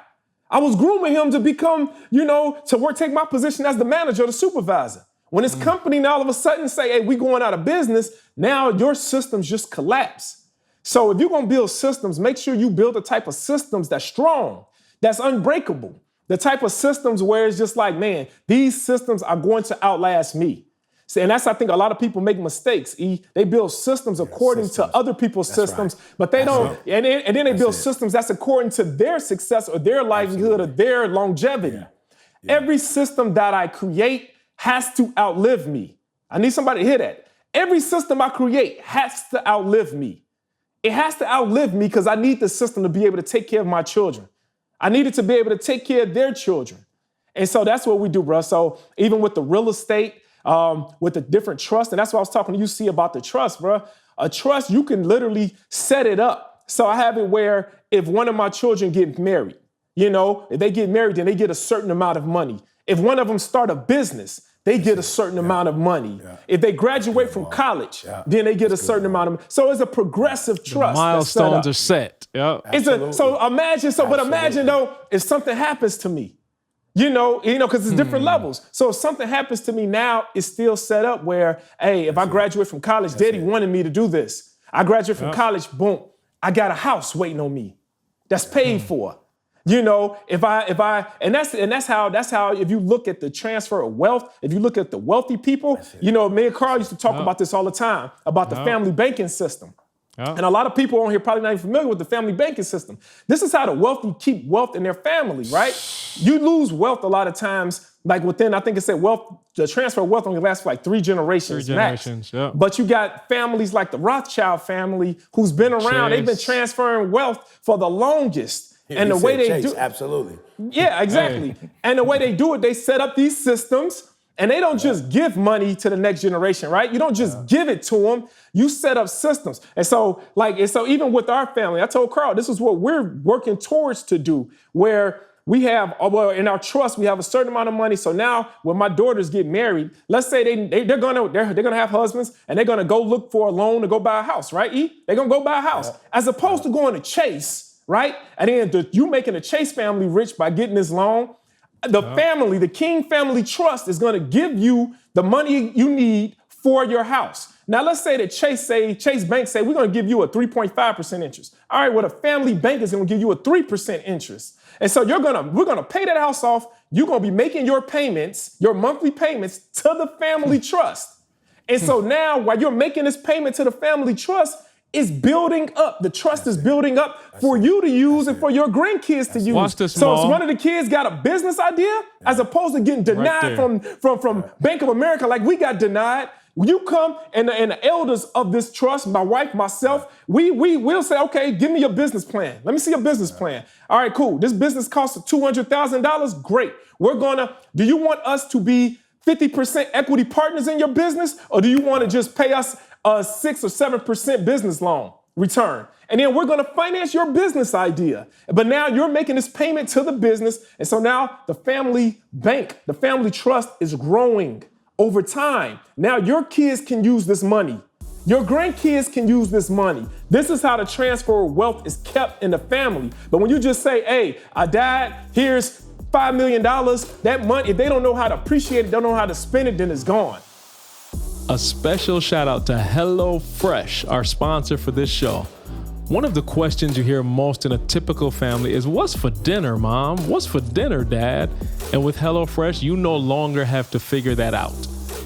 I was grooming him to become, take my position as the manager or the supervisor. When this company now all of a sudden say, hey, we going out of business, now your systems just collapse. So if you're going to build systems, make sure you build the type of systems that's strong, that's unbreakable. The type of systems where it's just like, man, these systems are going to outlast me. See, and that's, I think, a lot of people make mistakes. They build systems according to other people's systems, but they don't. And then they build systems that's according to their success or their livelihood or their longevity. Every system that I create has to outlive me. I need somebody to hear that. Every system I create has to outlive me. It has to outlive me because I need the system to be able to take care of my children. I need it to be able to take care of their children. And so that's what we do, bro. So even with the real estate, with the different trusts, and that's what I was talking to you, see, about the trust, bro. A trust, you can literally set it up. So I have it where if one of my children get married, if they get married, then they get a certain amount of money. If one of them start a business, they get a certain amount of money. If they graduate from college, then they get a certain amount of money. So it's a progressive trust. The milestones are set. Yeah. So imagine though, if something happens to me, because it's different levels. So if something happens to me now, it's still set up where, hey, if I graduate from college, daddy wanted me to do this. I graduate from college, boom, I got a house waiting on me that's paid for. And that's how if you look at the transfer of wealth, if you look at the wealthy people, me and Carl used to talk about this all the time, about the family banking system. And a lot of people on here probably not even familiar with the family banking system. This is how the wealthy keep wealth in their family, right? You lose wealth a lot of times, like within, I think it said the transfer of wealth only lasts for like 3 generations max. But you got families like the Rothschild family who's been around, they've been transferring wealth for the longest. And the way they do, absolutely. Yeah, exactly. And the way they do it, they set up these systems. And they don't just give money to the next generation, right? You don't just give it to them. You set up systems. And so even with our family, I told Carl, this is what we're working towards to do, where we have, well, in our trust, we have a certain amount of money. So now when my daughters get married, let's say they're gonna have husbands and they're gonna go look for a loan to go buy a house, right, E? They're gonna go buy a house. As opposed to going to Chase, right? And then you making the Chase family rich by getting this loan. The King Family Trust is gonna give you the money you need for your house. Now, let's say that Chase Bank say, we're gonna give you a 3.5% interest. All right, well, the family bank is gonna give you a 3% interest. And so we're gonna pay that house off. You're gonna be making your payments, your monthly payments to the family trust. And so now, while you're making this payment to the family trust, it's building up. The trust is building up for you to use and for your grandkids to use. Watch this, so Mom. if one of the kids got a business idea, as opposed to getting denied from Bank of America like we got denied, you come and the elders of this trust, my wife, myself, we'll say, okay, give me your business plan. Let me see your business plan. All right, cool. This business costs $200,000. Great. Do you want us to be 50% equity partners in your business? Or do you want to just pay us a 6 or 7% business loan return? And then we're going to finance your business idea. But now you're making this payment to the business. And so now the family bank, the family trust is growing over time. Now your kids can use this money. Your grandkids can use this money. This is how the transfer of wealth is kept in the family. But when you just say, hey, I died, here's $5 million, that money, if they don't know how to appreciate it, don't know how to spend it, then it's gone. A special shout out to HelloFresh, our sponsor for this show. One of the questions you hear most in a typical family is, what's for dinner, Mom? What's for dinner, Dad? And with HelloFresh, you no longer have to figure that out.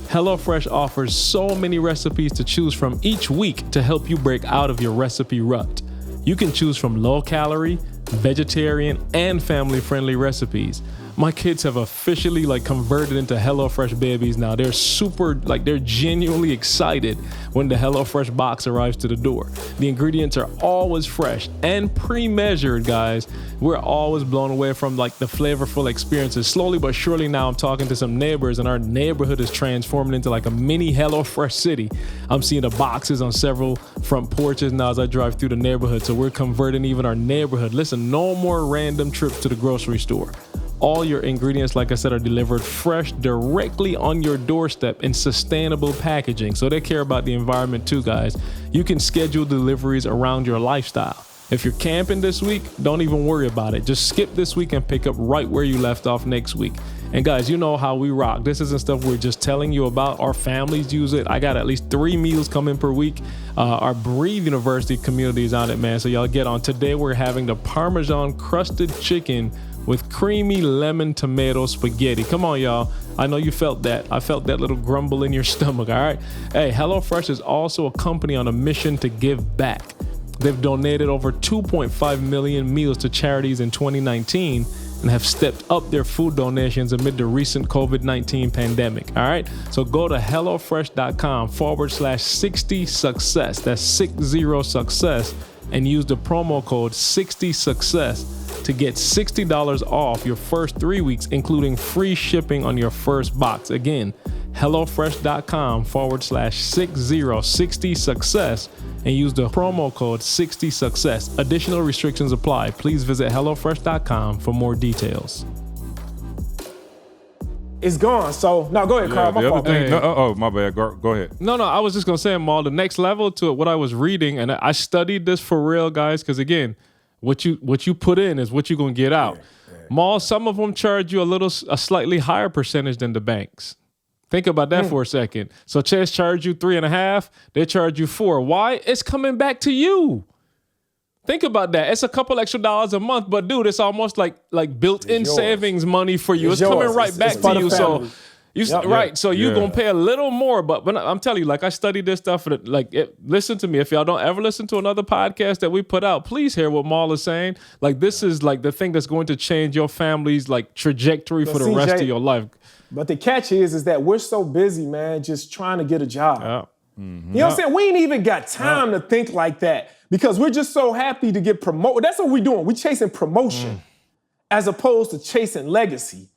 HelloFresh offers so many recipes to choose from each week to help you break out of your recipe rut. You can choose from low-calorie, vegetarian, and family-friendly recipes. My kids have officially converted into HelloFresh babies now. They're they're genuinely excited when the HelloFresh box arrives to the door. The ingredients are always fresh and pre-measured, guys. We're always blown away from the flavorful experiences. Slowly but surely now I'm talking to some neighbors and our neighborhood is transforming into a mini HelloFresh city. I'm seeing the boxes on several front porches now as I drive through the neighborhood. So we're converting even our neighborhood. Listen, no more random trips to the grocery store. All your ingredients, like I said, are delivered fresh directly on your doorstep in sustainable packaging. So they care about the environment too, guys. You can schedule deliveries around your lifestyle. If you're camping this week, don't even worry about it. Just skip this week and pick up right where you left off next week. And guys, you know how we rock. This isn't stuff we're just telling you about. Our families use it. I got at least 3 meals coming per week. Our Breathe University community is on it, man. So y'all get on. Today we're having the Parmesan crusted chicken with creamy lemon tomato spaghetti. Come on, y'all. I know you felt that. I felt that little grumble in your stomach, all right? Hey, HelloFresh is also a company on a mission to give back. They've donated over 2.5 million meals to charities in 2019 and have stepped up their food donations amid the recent COVID-19 pandemic, all right? So go to HelloFresh.com/60success. That's 60success, and use the promo code 60success to get $60 off your first 3 weeks, including free shipping on your first box. Again, HelloFresh.com/60success and use the promo code 60success. Additional restrictions apply. Please visit HelloFresh.com for more details. It's gone. So, no, go ahead, Carl. My fault. My bad. Go ahead. No, I was just going to say, Maul, the next level to what I was reading, and I studied this for real, guys, because again, what you put in is what you're going to get out. Maul, some of them charge you a slightly higher percentage than the banks. Think about that for a second. So Chase charge you 3.5, they charge you 4. Why? It's coming back to you. Think about that. It's a couple extra dollars a month, but dude, it's almost like built-in savings money for you. It's coming right back to you. So so you're gonna pay a little more, but I'm telling you, I studied this stuff. Listen to me. If y'all don't ever listen to another podcast that we put out, please hear what Maul is saying. This is the thing that's going to change your family's trajectory for the rest of your life. But the catch is that we're so busy, man, just trying to get a job. Yeah. You know what I'm saying? We ain't even got time to think like that because we're just so happy to get promoted. That's what we're doing. We're chasing promotion as opposed to chasing legacy.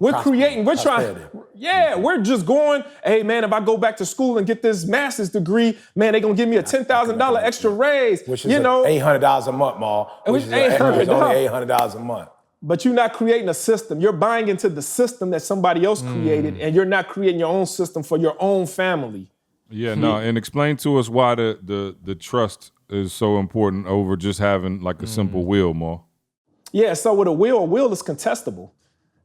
We're creating, we're trying, we're just going, hey, man, if I go back to school and get this master's degree, man, they're going to give me a $10,000 extra raise. Which is $800 a month, Ma. Which is only $800 a month. but you're not creating a system. You're buying into the system that somebody else created, and you're not creating your own system for your own family. Yeah, no, and explain to us why the trust is so important over just having like a simple will, Mo. Yeah, so with a will is contestable.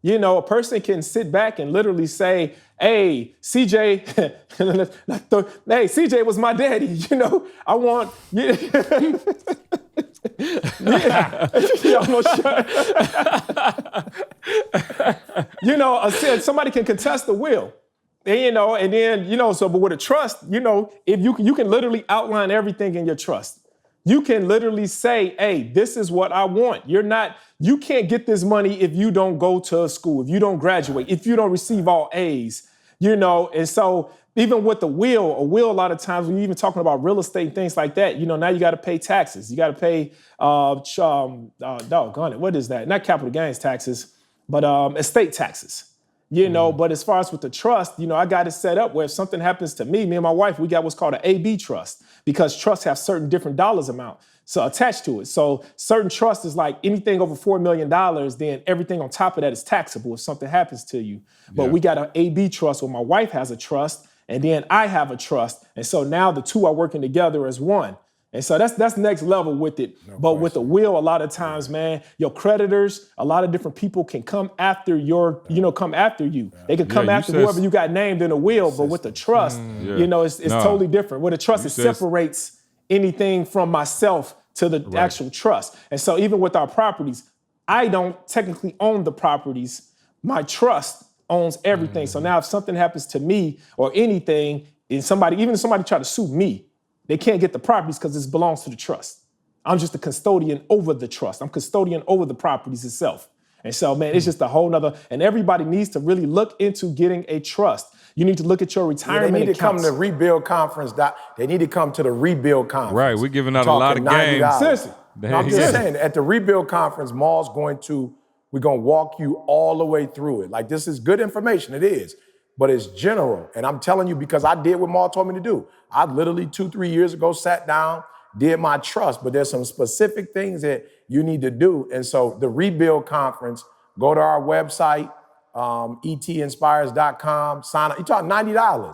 You know, a person can sit back and literally say, hey, CJ, hey, CJ was my daddy, you know, I want, yeah. You know, somebody can contest the will. And, you know, and then, you know, so, but with a trust, you know, if you can literally outline everything in your trust. You can literally say, hey, this is what I want. You can't get this money if you don't go to school, if you don't graduate, if you don't receive all A's, you know. And so even with a will, a lot of times when you're even talking about real estate and things like that, you know, now you got to pay taxes. You got to pay, doggone it, what is that? Not capital gains taxes, but estate taxes. You know, but as far as with the trust, you know, I got it set up where if something happens to me and my wife, we got what's called an AB trust because trusts have certain different dollars amount so attached to it. So certain trust is like anything over $4 million, then everything on top of that is taxable if something happens to you. But we got an AB trust where my wife has a trust and then I have a trust. And so now the two are working together as one. And so that's next level with it. But with the will, a lot of times, man, your creditors, a lot of different people can come after come after you. They can come after whoever you got named in a will. But with the trust, you know, it's totally different. With a trust, it separates anything from myself to the actual trust. And so even with our properties, I don't technically own the properties. My trust owns everything. So now if something happens to me or anything, and somebody try to sue me, they can't get the properties because this belongs to the trust. I'm just a custodian over the trust. I'm custodian over the properties itself. And so, man, it's just a whole nother, and everybody needs to really look into getting a trust. You need to look at your retirement They need accounts. to come to Rebuild Conference. They need to come to the Rebuild Conference. Right, we're giving out a lot of games. Seriously. No, I'm just saying, at the Rebuild Conference, we're going to walk you all the way through it. Like, this is good information, it is. But it's general. And I'm telling you, because I did what Maul told me to do. I literally 2-3 years ago sat down, did my trust, but there's some specific things that you need to do. And so the Rebuild Conference, go to our website, etinspires.com, sign up. You're talking $90. You're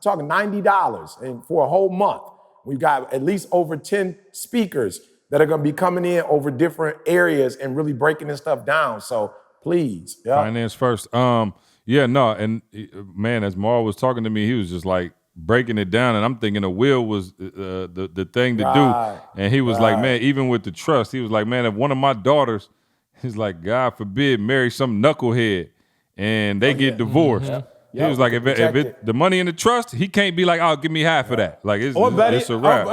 talking $90 and for a whole month. We've got at least over 10 speakers that are going to be coming in over different areas and really breaking this stuff down. So please. Finance first. Yeah, no, and man, as Maul was talking to me, he was just like breaking it down, and I'm thinking a will was the thing to do. And he was like, man, even with the trust, he was like, man, if one of my daughters, he's like, God forbid, marry some knucklehead, and they get divorced. He was like, if the money in the trust, he can't be like, oh, give me half of that. Like, it's a wrap.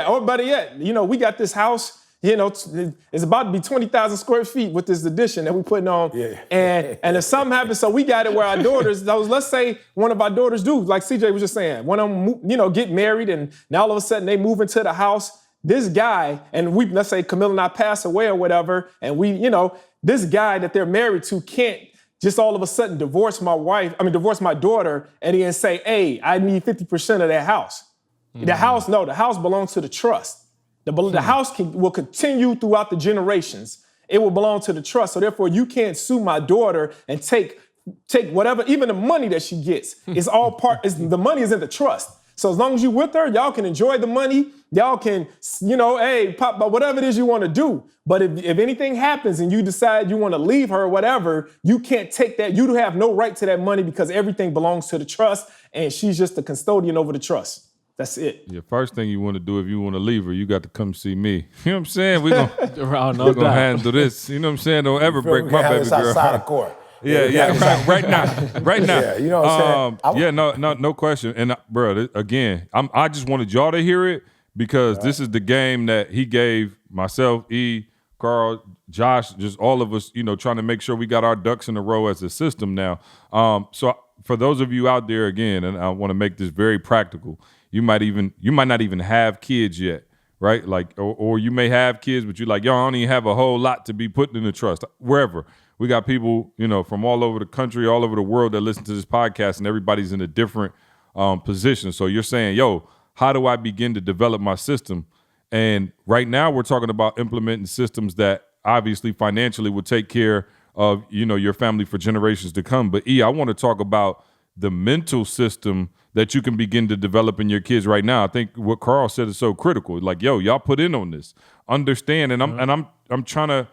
Or better yet, you know, we got this house. You know, it's about to be 20,000 square feet with this addition that we're putting on. Yeah. And if something happens, so we got it where our daughters, let's say one of our daughters do, like CJ was just saying, one of them, you know, get married and now all of a sudden they move into the house. This guy, and let's say Camille and I pass away or whatever, and this guy that they're married to can't just all of a sudden divorce my daughter and then say, hey, I need 50% of that house. The house belongs to the trust. The house will continue throughout the generations. It will belong to the trust. So therefore, you can't sue my daughter and take whatever, even the money that she gets. It's all the money is in the trust. So as long as you're with her, y'all can enjoy the money. Y'all can, hey, pop, whatever it is you want to do. But if anything happens and you decide you want to leave her or whatever, you can't take that. You have no right to that money because everything belongs to the trust and she's just the custodian over the trust. That's it. Yeah, first thing you want to do if you want to leave her, you got to come see me. You know what I'm saying? We're gonna handle this. You know what I'm saying? Don't ever break my baby girl. Outside of court. Yeah, right now. Yeah, you know what I'm saying? No question. And bro, again, I just wanted y'all to hear it because this is the game that he gave myself, Carl, Josh, just all of us, trying to make sure we got our ducks in a row as a system now. So for those of you out there, again, and I want to make this very practical. You might not even have kids yet, right? Like, or you may have kids, but you're like, yo, I don't even have a whole lot to be putting in the trust. Wherever. We got people, from all over the country, all over the world that listen to this podcast, and everybody's in a different position. So you're saying, yo, how do I begin to develop my system? And right now we're talking about implementing systems that obviously financially will take care of, your family for generations to come. But I want to talk about the mental system that you can begin to develop in your kids right now. I think what Carl said is so critical. Like, y'all put in on this, understand. And I'm trying to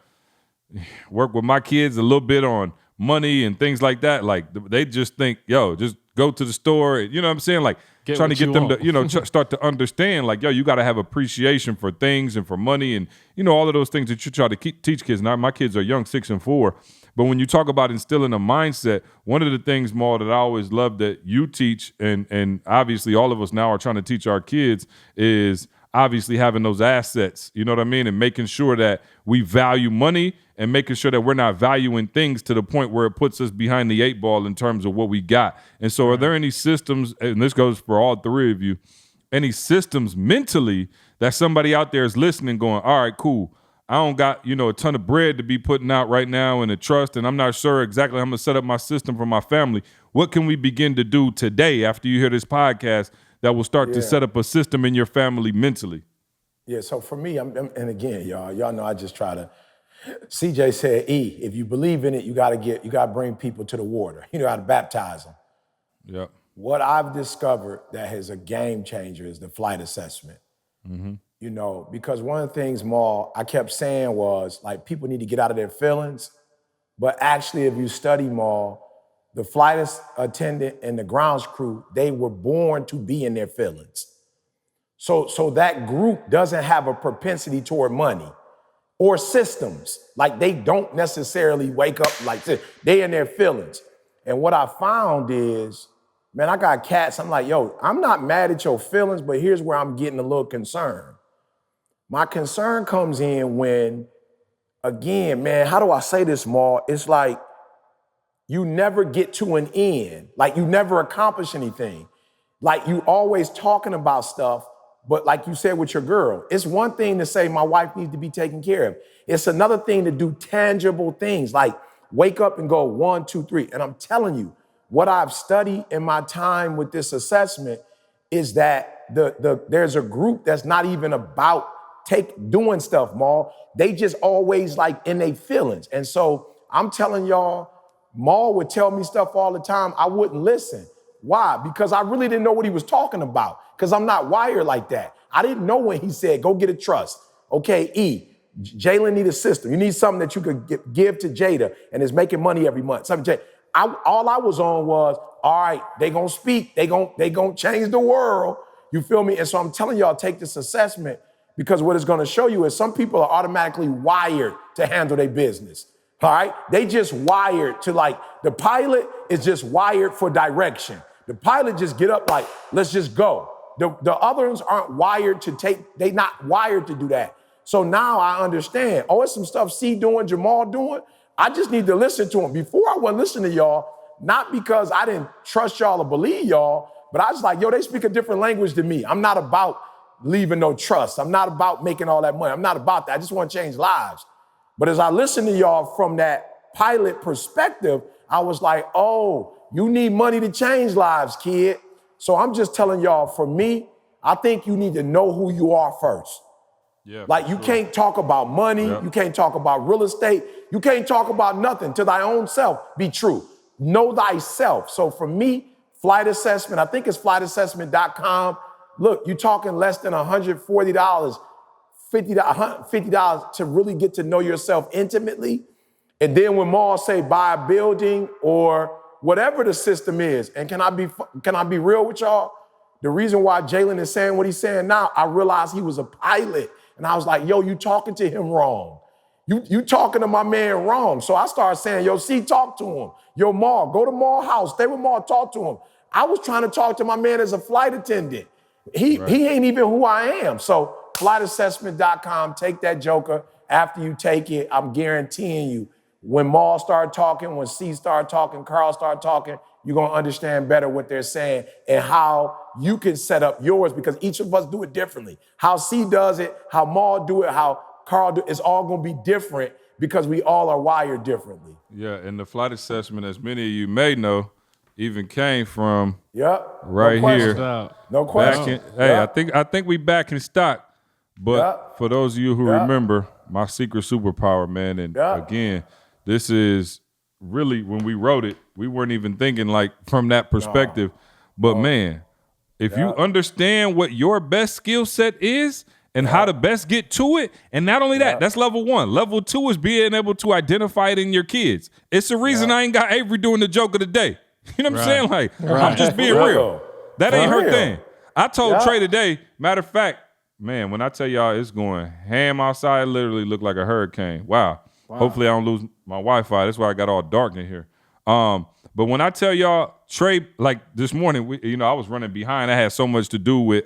work with my kids a little bit on money and things like that. Like they just think, just go to the store. You know what I'm saying? Like trying to get them to, start to understand like, you got to have appreciation for things and for money and, all of those things that you try to teach kids. Now, my kids are young, 6 and 4. But when you talk about instilling a mindset, one of the things, Maul, that I always love that you teach, and obviously all of us now are trying to teach our kids, is obviously having those assets, you know what I mean? And making sure that we value money and making sure that we're not valuing things to the point where it puts us behind the 8 ball in terms of what we got. And so are there any systems, and this goes for all 3 of you, any systems mentally that somebody out there is listening going, all right, cool. I don't got, a ton of bread to be putting out right now in a trust, and I'm not sure exactly how I'm going to set up my system for my family. What can we begin to do today after you hear this podcast that will start to set up a system in your family mentally? Yeah, so for me, and again, y'all know I just try to, CJ said, if you believe in it, you got to bring people to the water. You know how to baptize them. Yep. What I've discovered that is a game changer is the flight assessment. Mm-hmm. Because one of the things, Maul, I kept saying was, like, people need to get out of their feelings. But actually, if you study, Maul, the flight attendant and the grounds crew, they were born to be in their feelings. So that group doesn't have a propensity toward money or systems. Like, they don't necessarily wake up like this. They in their feelings. And what I found is, man, I got cats. I'm like, I'm not mad at your feelings, but here's where I'm getting a little concerned. My concern comes in when, again, man, how do I say this, Maul? It's like you never get to an end. Like you never accomplish anything. Like you always talking about stuff, but like you said with your girl, it's one thing to say my wife needs to be taken care of. It's another thing to do tangible things like wake up and go 1, 2, 3. And I'm telling you, what I've studied in my time with this assessment is that there's a group that's not even about doing stuff, Maul. They just always like in their feelings. And so I'm telling y'all, Maul would tell me stuff all the time. I wouldn't listen. Why? Because I really didn't know what he was talking about because I'm not wired like that. I didn't know when he said, go get a trust. Okay, Jalen need a system. You need something that you could give to Jada and is making money every month. All I was on was, all right, they gonna speak. They gonna change the world. You feel me? And so I'm telling y'all, take this assessment because what it's gonna show you is some people are automatically wired to handle their business. All right? They just wired to the pilot is just wired for direction. The pilot just get up like, let's just go. The others aren't wired they not wired to do that. So now I understand, it's some stuff C doing, Jamal doing. I just need to listen to him. Before I wasn't listening to y'all, not because I didn't trust y'all or believe y'all, but I was like, they speak a different language than me. I'm not about leaving no trust. I'm not about making all that money. I'm not about that. I just want to change lives. But as I listen to y'all from that pilot perspective, I was like, you need money to change lives, kid. So I'm just telling y'all, for me, I think you need to know who you are first. Yeah, you can't talk about money. Yep. You can't talk about real estate. You can't talk about nothing. To thy own self, be true. Know thyself. So for me, flight assessment, I think it's flightassessment.com. Look, you're talking less than $140, $50 to really get to know yourself intimately. And then when Maul say buy a building or whatever the system is, and can I be real with y'all? The reason why Jalen is saying what he's saying now, I realized he was a pilot. And I was like, you talking to him wrong. You talking to my man wrong. So I started saying, C, talk to him. Maul, go to Maul house, stay with Maul, talk to him. I was trying to talk to my man as a flight attendant. He ain't even who I am. So flightassessment.com, take that joker. After you take it, I'm guaranteeing you, when Maul started talking, when C started talking, Carl started talking, you're going to understand better what they're saying and how you can set up yours because each of us do it differently. How C does it, how Maul do it, how Carl do it, it's all going to be different because we all are wired differently. Yeah, and the flight assessment, as many of you may know, even came from right here. No question. I think we back in stock. But for those of you who remember, my secret superpower, man, and again, this is really, when we wrote it, we weren't even thinking like from that perspective. But man, if you understand what your best skill set is and how to best get to it, and not only that, that's level 1. Level 2 is being able to identify it in your kids. It's the reason I ain't got Avery doing the joke of the day. You know what I'm saying? Like, I'm just being real. That ain't her thing. I told Trey today, matter of fact, man, when I tell y'all it's going ham outside, it literally looked like a hurricane. Wow. Hopefully I don't lose my Wi-Fi. That's why I got all dark in here. But when I tell y'all, Trey, like this morning, I was running behind. I had so much to do with,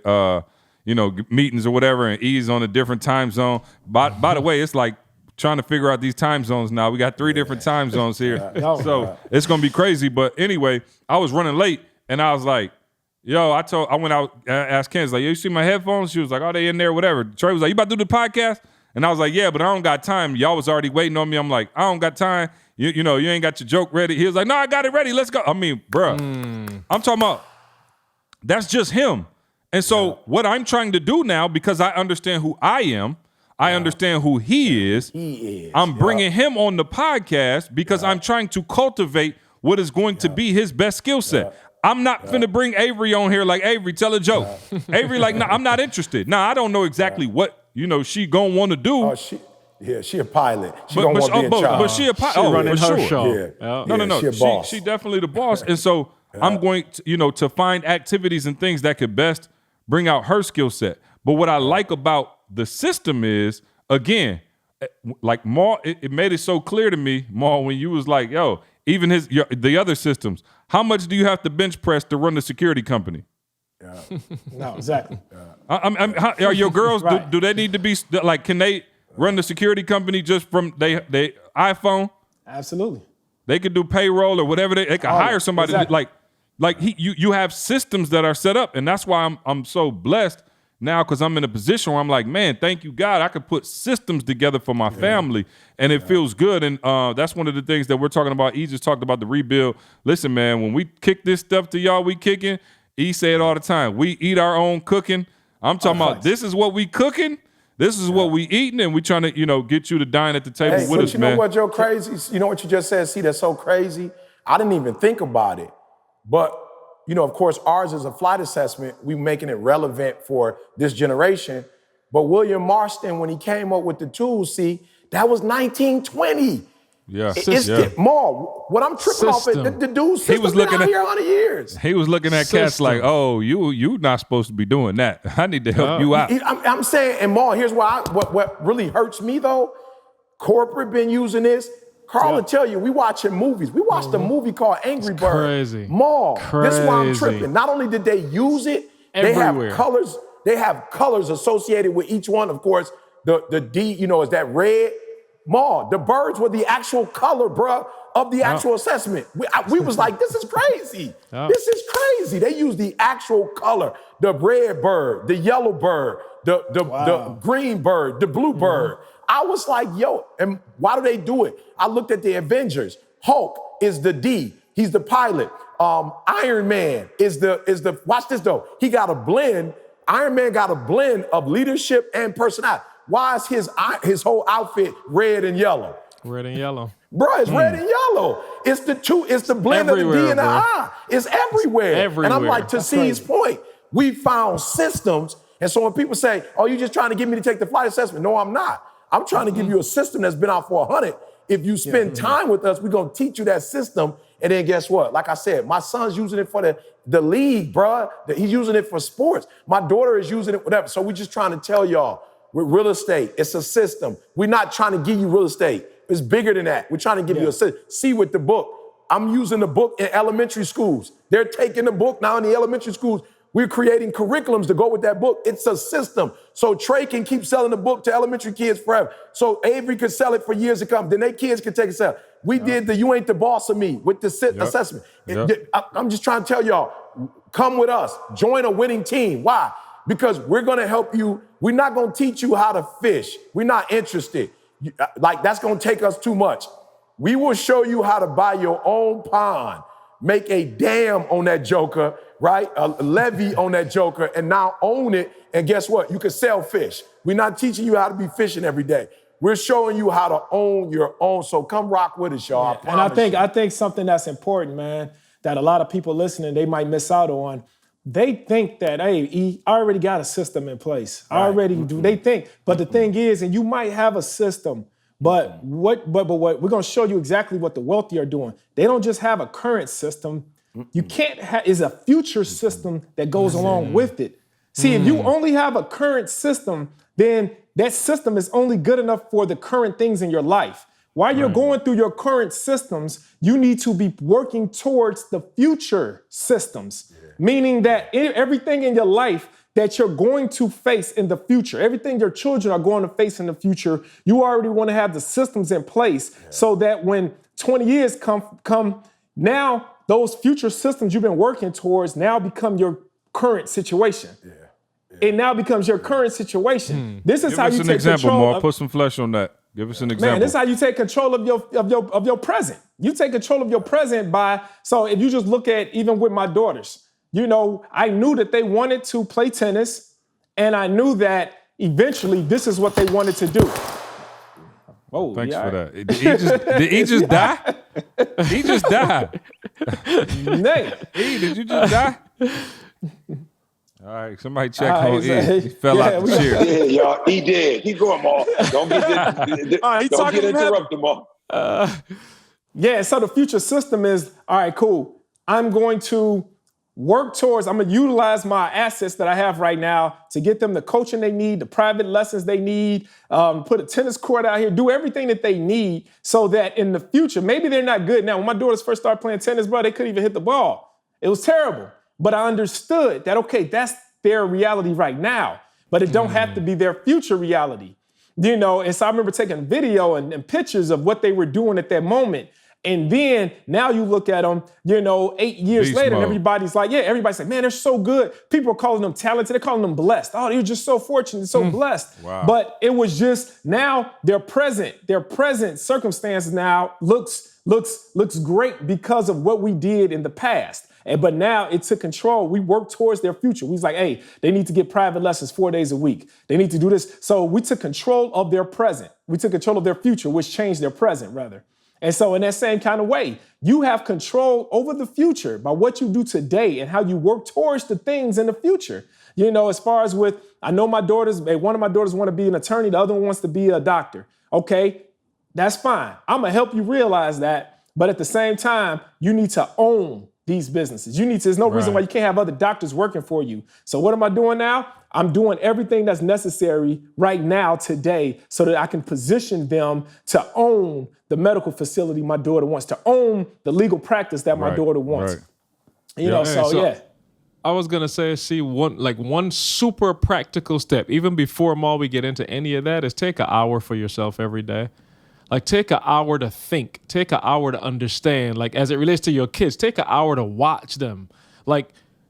meetings or whatever, and E's on a different time zone. By the way, it's like trying to figure out these time zones now. We got 3 different time zones here. So it's going to be crazy. But anyway, I was running late, and I was like, yo, I went out, I asked Ken's like, yo, you see my headphones? She was like, oh, they in there, whatever. Trey was like, you about to do the podcast? And I was like, yeah, but I don't got time. Y'all was already waiting on me. I'm like, I don't got time. You ain't got your joke ready. He was like, no, I got it ready. Let's go. I mean, bruh, I'm talking about, that's just him. And so what I'm trying to do now, because I understand who I am, I understand who he is. I'm bringing him on the podcast because I'm trying to cultivate what is going to be his best skill set. I'm not finna bring Avery on here like, Avery, tell a joke. Avery like, nah, I'm not interested. Nah, I don't know exactly what, she gonna want to do. Oh, she a pilot. She don't want to be in charge. But she a pilot. Running for her sure. show. No. She a boss. She definitely the boss. And so I'm going to, to find activities and things that could best bring out her skill set. But what I like about the system is, again, like Maul, it made it so clear to me, Maul, when you was like, yo, even the other systems, how much do you have to bench press to run the security company? No, exactly. Are your girls, do they need to be, like, can they run the security company just from they iPhone? Absolutely. They could do payroll or whatever. They could hire somebody. Exactly. You have systems that are set up. And that's why I'm so blessed now, because I'm in a position where I'm like, man, thank you, God. I could put systems together for my family, and it feels good. And that's one of the things that we're talking about. E just talked about the rebuild. Listen, man, when we kick this stuff to y'all, we kicking. E say it all the time. We eat our own cooking. I'm talking about this is what we cooking. This is what we eating, and we trying to, get you to dine at the table with us, man. You know what, Joe, crazy? You know what you just said? See, that's so crazy. I didn't even think about it. But, of course, ours is a flight assessment. We making it relevant for this generation. But William Marston, when he came up with the tools, see, that was 1920. Yeah. Maul, what I'm tripping off at, the dude's system been out here 100 years. He was looking at cats like, oh, you not supposed to be doing that. I need to help you out. I'm saying, and Maul, here's what really hurts me, though. Corporate been using this. Carl will tell you, we watching movies. We watched a movie called Angry Birds. Crazy. Maul, this is why I'm tripping. Not only did they use it, everywhere. They have colors. They have colors associated with each one. Of course, the D, is that red. Maul, the birds were the actual color, bruh, of the actual assessment. We was like, this is crazy. This is crazy. They use the actual color. The red bird, the yellow bird, the green bird, the blue bird. I was like, yo, and why do they do it? I looked at the Avengers. Hulk is the D. He's the pilot. Iron Man is the, watch this though. He got a blend. Iron Man got a blend of leadership and personality. Why is his whole outfit red and yellow? Red and yellow. Bro, it's red and yellow. It's the blend everywhere, of the D and the I. It's everywhere. And I'm like, to C's point, we found systems. And so when people say, oh, you're just trying to get me to take the flight assessment. No, I'm not. I'm trying to give you a system that's been out for 100. If you spend time with us, we're going to teach you that system. And then guess what? Like I said, my son's using it for the league, bro. He's using it for sports. My daughter is using it, whatever. So we're just trying to tell y'all, with real estate, it's a system. We're not trying to give you real estate. It's bigger than that. We're trying to give you a system. See with the book. I'm using the book in elementary schools. They're taking the book now in the elementary schools. We're creating curriculums to go with that book. It's a system. So Trey can keep selling the book to elementary kids forever. So Avery could sell it for years to come. Then their kids can take it sell. We did the You Ain't the Boss of Me with the assessment. I'm just trying to tell y'all, come with us. Join a winning team. Why? Because we're going to help you. We're not going to teach you how to fish. We're not interested. Like, that's going to take us too much. We will show you how to buy your own pond. make a dam on that joker, right? A levee on that joker, and now own it. And guess what? You can sell fish. We're not teaching you how to be fishing every day. We're showing you how to own your own. So come rock with us, y'all. Yeah. And I think something that's important, man, that a lot of people listening, they might miss out on. They think that, hey, I already got a system in place. I already do. They think, but the thing is, and you might have a system, but what we're gonna show you exactly what the wealthy are doing. They don't just have a current system. You can't have is a future system that goes along with it. See, if you only have a current system, then that system is only good enough for the current things in your life. While you're going through your current systems, you need to be working towards the future systems, meaning that everything in your life that you're going to face in the future, everything your children are going to face in the future, you already want to have the systems in place so that when 20 years come, now those future systems you've been working towards now become your current situation. It now becomes your current situation. This is how you take control. Give us an example, Mark. Put some flesh on that. Give us an example. Man, this is how you take control of your present. You take control of your present so if you just look at even with my daughters, you know, I knew that they wanted to play tennis, and I knew that eventually this is what they wanted to do. Oh, thanks for that. Did he just die? He just died. Nay. Did you just die? All right, somebody check on E. He fell out the chair. Yeah, y'all. He did. Keep going, Mark. Don't get interrupted, Mark. So the future system is, all right, cool. I'm going to work towards, I'm going to utilize my assets that I have right now to get them the coaching they need, the private lessons they need, put a tennis court out here, do everything that they need so that in the future, maybe they're not good now. When my daughters first started playing tennis, bro, they couldn't even hit the ball. It was terrible. But I understood that, okay, that's their reality right now, but it don't have to be their future reality. You know, and so I remember taking video and pictures of what they were doing at that moment. And then now you look at them, you know, 8 years Beast later, mode. and everybody's like, man, they're so good. People are calling them talented. They're calling them blessed. Oh, they're just so fortunate, so blessed. Wow. But it was just now their present circumstances now looks great because of what we did in the past. But now it took control. We worked towards their future. We was like, hey, they need to get private lessons 4 days a week. They need to do this. So we took control of their present. We took control of their future, which changed their present, rather. And so in that same kind of way, you have control over the future by what you do today and how you work towards the things in the future. You know, as far as with, I know my daughters, one of my daughters want to be an attorney. The other one wants to be a doctor. Okay, that's fine. I'm going to help you realize that. But at the same time, you need to own these businesses. There's no reason why you can't have other doctors working for you. So what am I doing now? I'm doing everything that's necessary right now, today, so that I can position them to own the medical facility my daughter wants, to own the legal practice that my daughter wants. Right. I was gonna say, one super practical step, even before we get into any of that, is take an hour for yourself every day. Like, take an hour to think, take an hour to understand. Like, as it relates to your kids, take an hour to watch them. Like,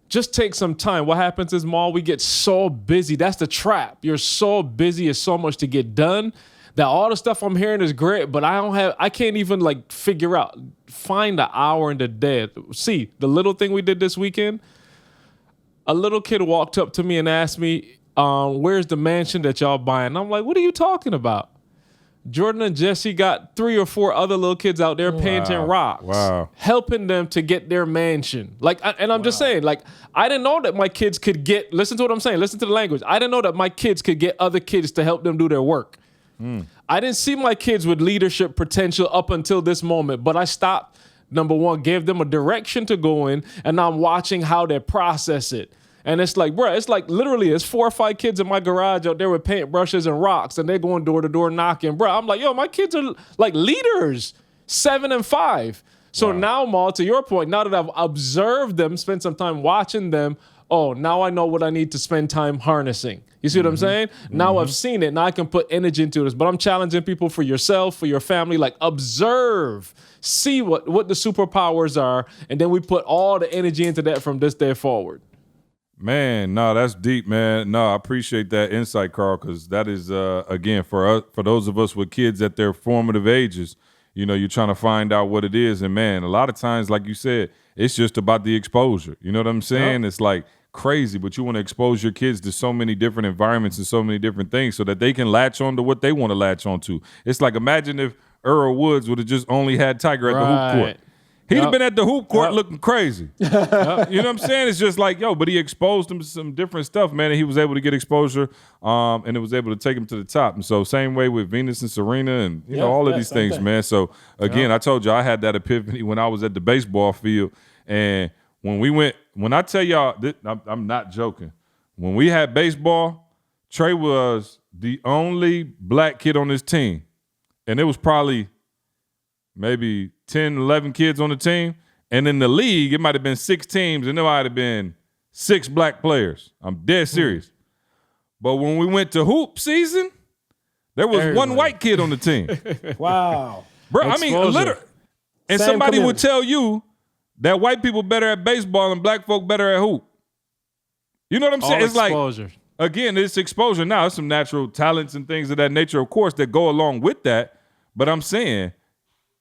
just take some time. What happens is, we get so busy. That's the trap. You're so busy, it's so much to get done that all the stuff I'm hearing is great, but I can't even figure out, find an hour in the day. See, the little thing we did this weekend, a little kid walked up to me and asked me, where's the mansion that y'all buying? I'm like, what are you talking about? Jordan and Jesse got 3 or 4 other little kids out there painting rocks, helping them to get their mansion. I'm just saying, I didn't know that my kids could get, listen to what I'm saying, listen to the language. I didn't know that my kids could get other kids to help them do their work. I didn't see my kids with leadership potential up until this moment, but I stopped, number one, gave them a direction to go in, and I'm watching how they process it. And it's like, bro, it's like literally, it's 4 or 5 kids in my garage out there with paintbrushes and rocks, and they're going door to door knocking. Bro, I'm like, yo, my kids are like leaders, 7 and 5. So now, Mal, to your point, now that I've observed them, spent some time watching them, now I know what I need to spend time harnessing. You see what I'm saying? Now I've seen it. Now I can put energy into this. But I'm challenging people, for yourself, for your family, observe, see what the superpowers are, and then we put all the energy into that from this day forward. Man, no, that's deep, man. No, I appreciate that insight, Carl, because that is, again, for those of us with kids at their formative ages, you're trying to find out what it is. And man, a lot of times, like you said, it's just about the exposure. You know what I'm saying? Yep. It's like crazy, but you want to expose your kids to so many different environments and so many different things so that they can latch on to what they want to latch on to. It's like, imagine if Earl Woods would have just only had Tiger at the hoop court. He'd have been at the hoop court looking crazy. You know what I'm saying? It's just like, but he exposed him to some different stuff, man, and he was able to get exposure, and it was able to take him to the top. And so same way with Venus and Serena and, all of these things, man. So, again, I told you I had that epiphany when I was at the baseball field. And when I tell y'all, I'm not joking. When we had baseball, Trey was the only black kid on his team. And it was probably maybe 10, 11 kids on the team. And in the league, it might have been 6 teams, and there might have been 6 black players. I'm dead serious. But when we went to hoop season, there was one white kid on the team. Wow. Bro, I mean, literally. And Same somebody community. would tell you that white people better at baseball and black folk better at hoop. You know what I'm saying? All It's exposure. like, again, it's exposure. Now, there's some natural talents and things of that nature, of course, that go along with that. But I'm saying,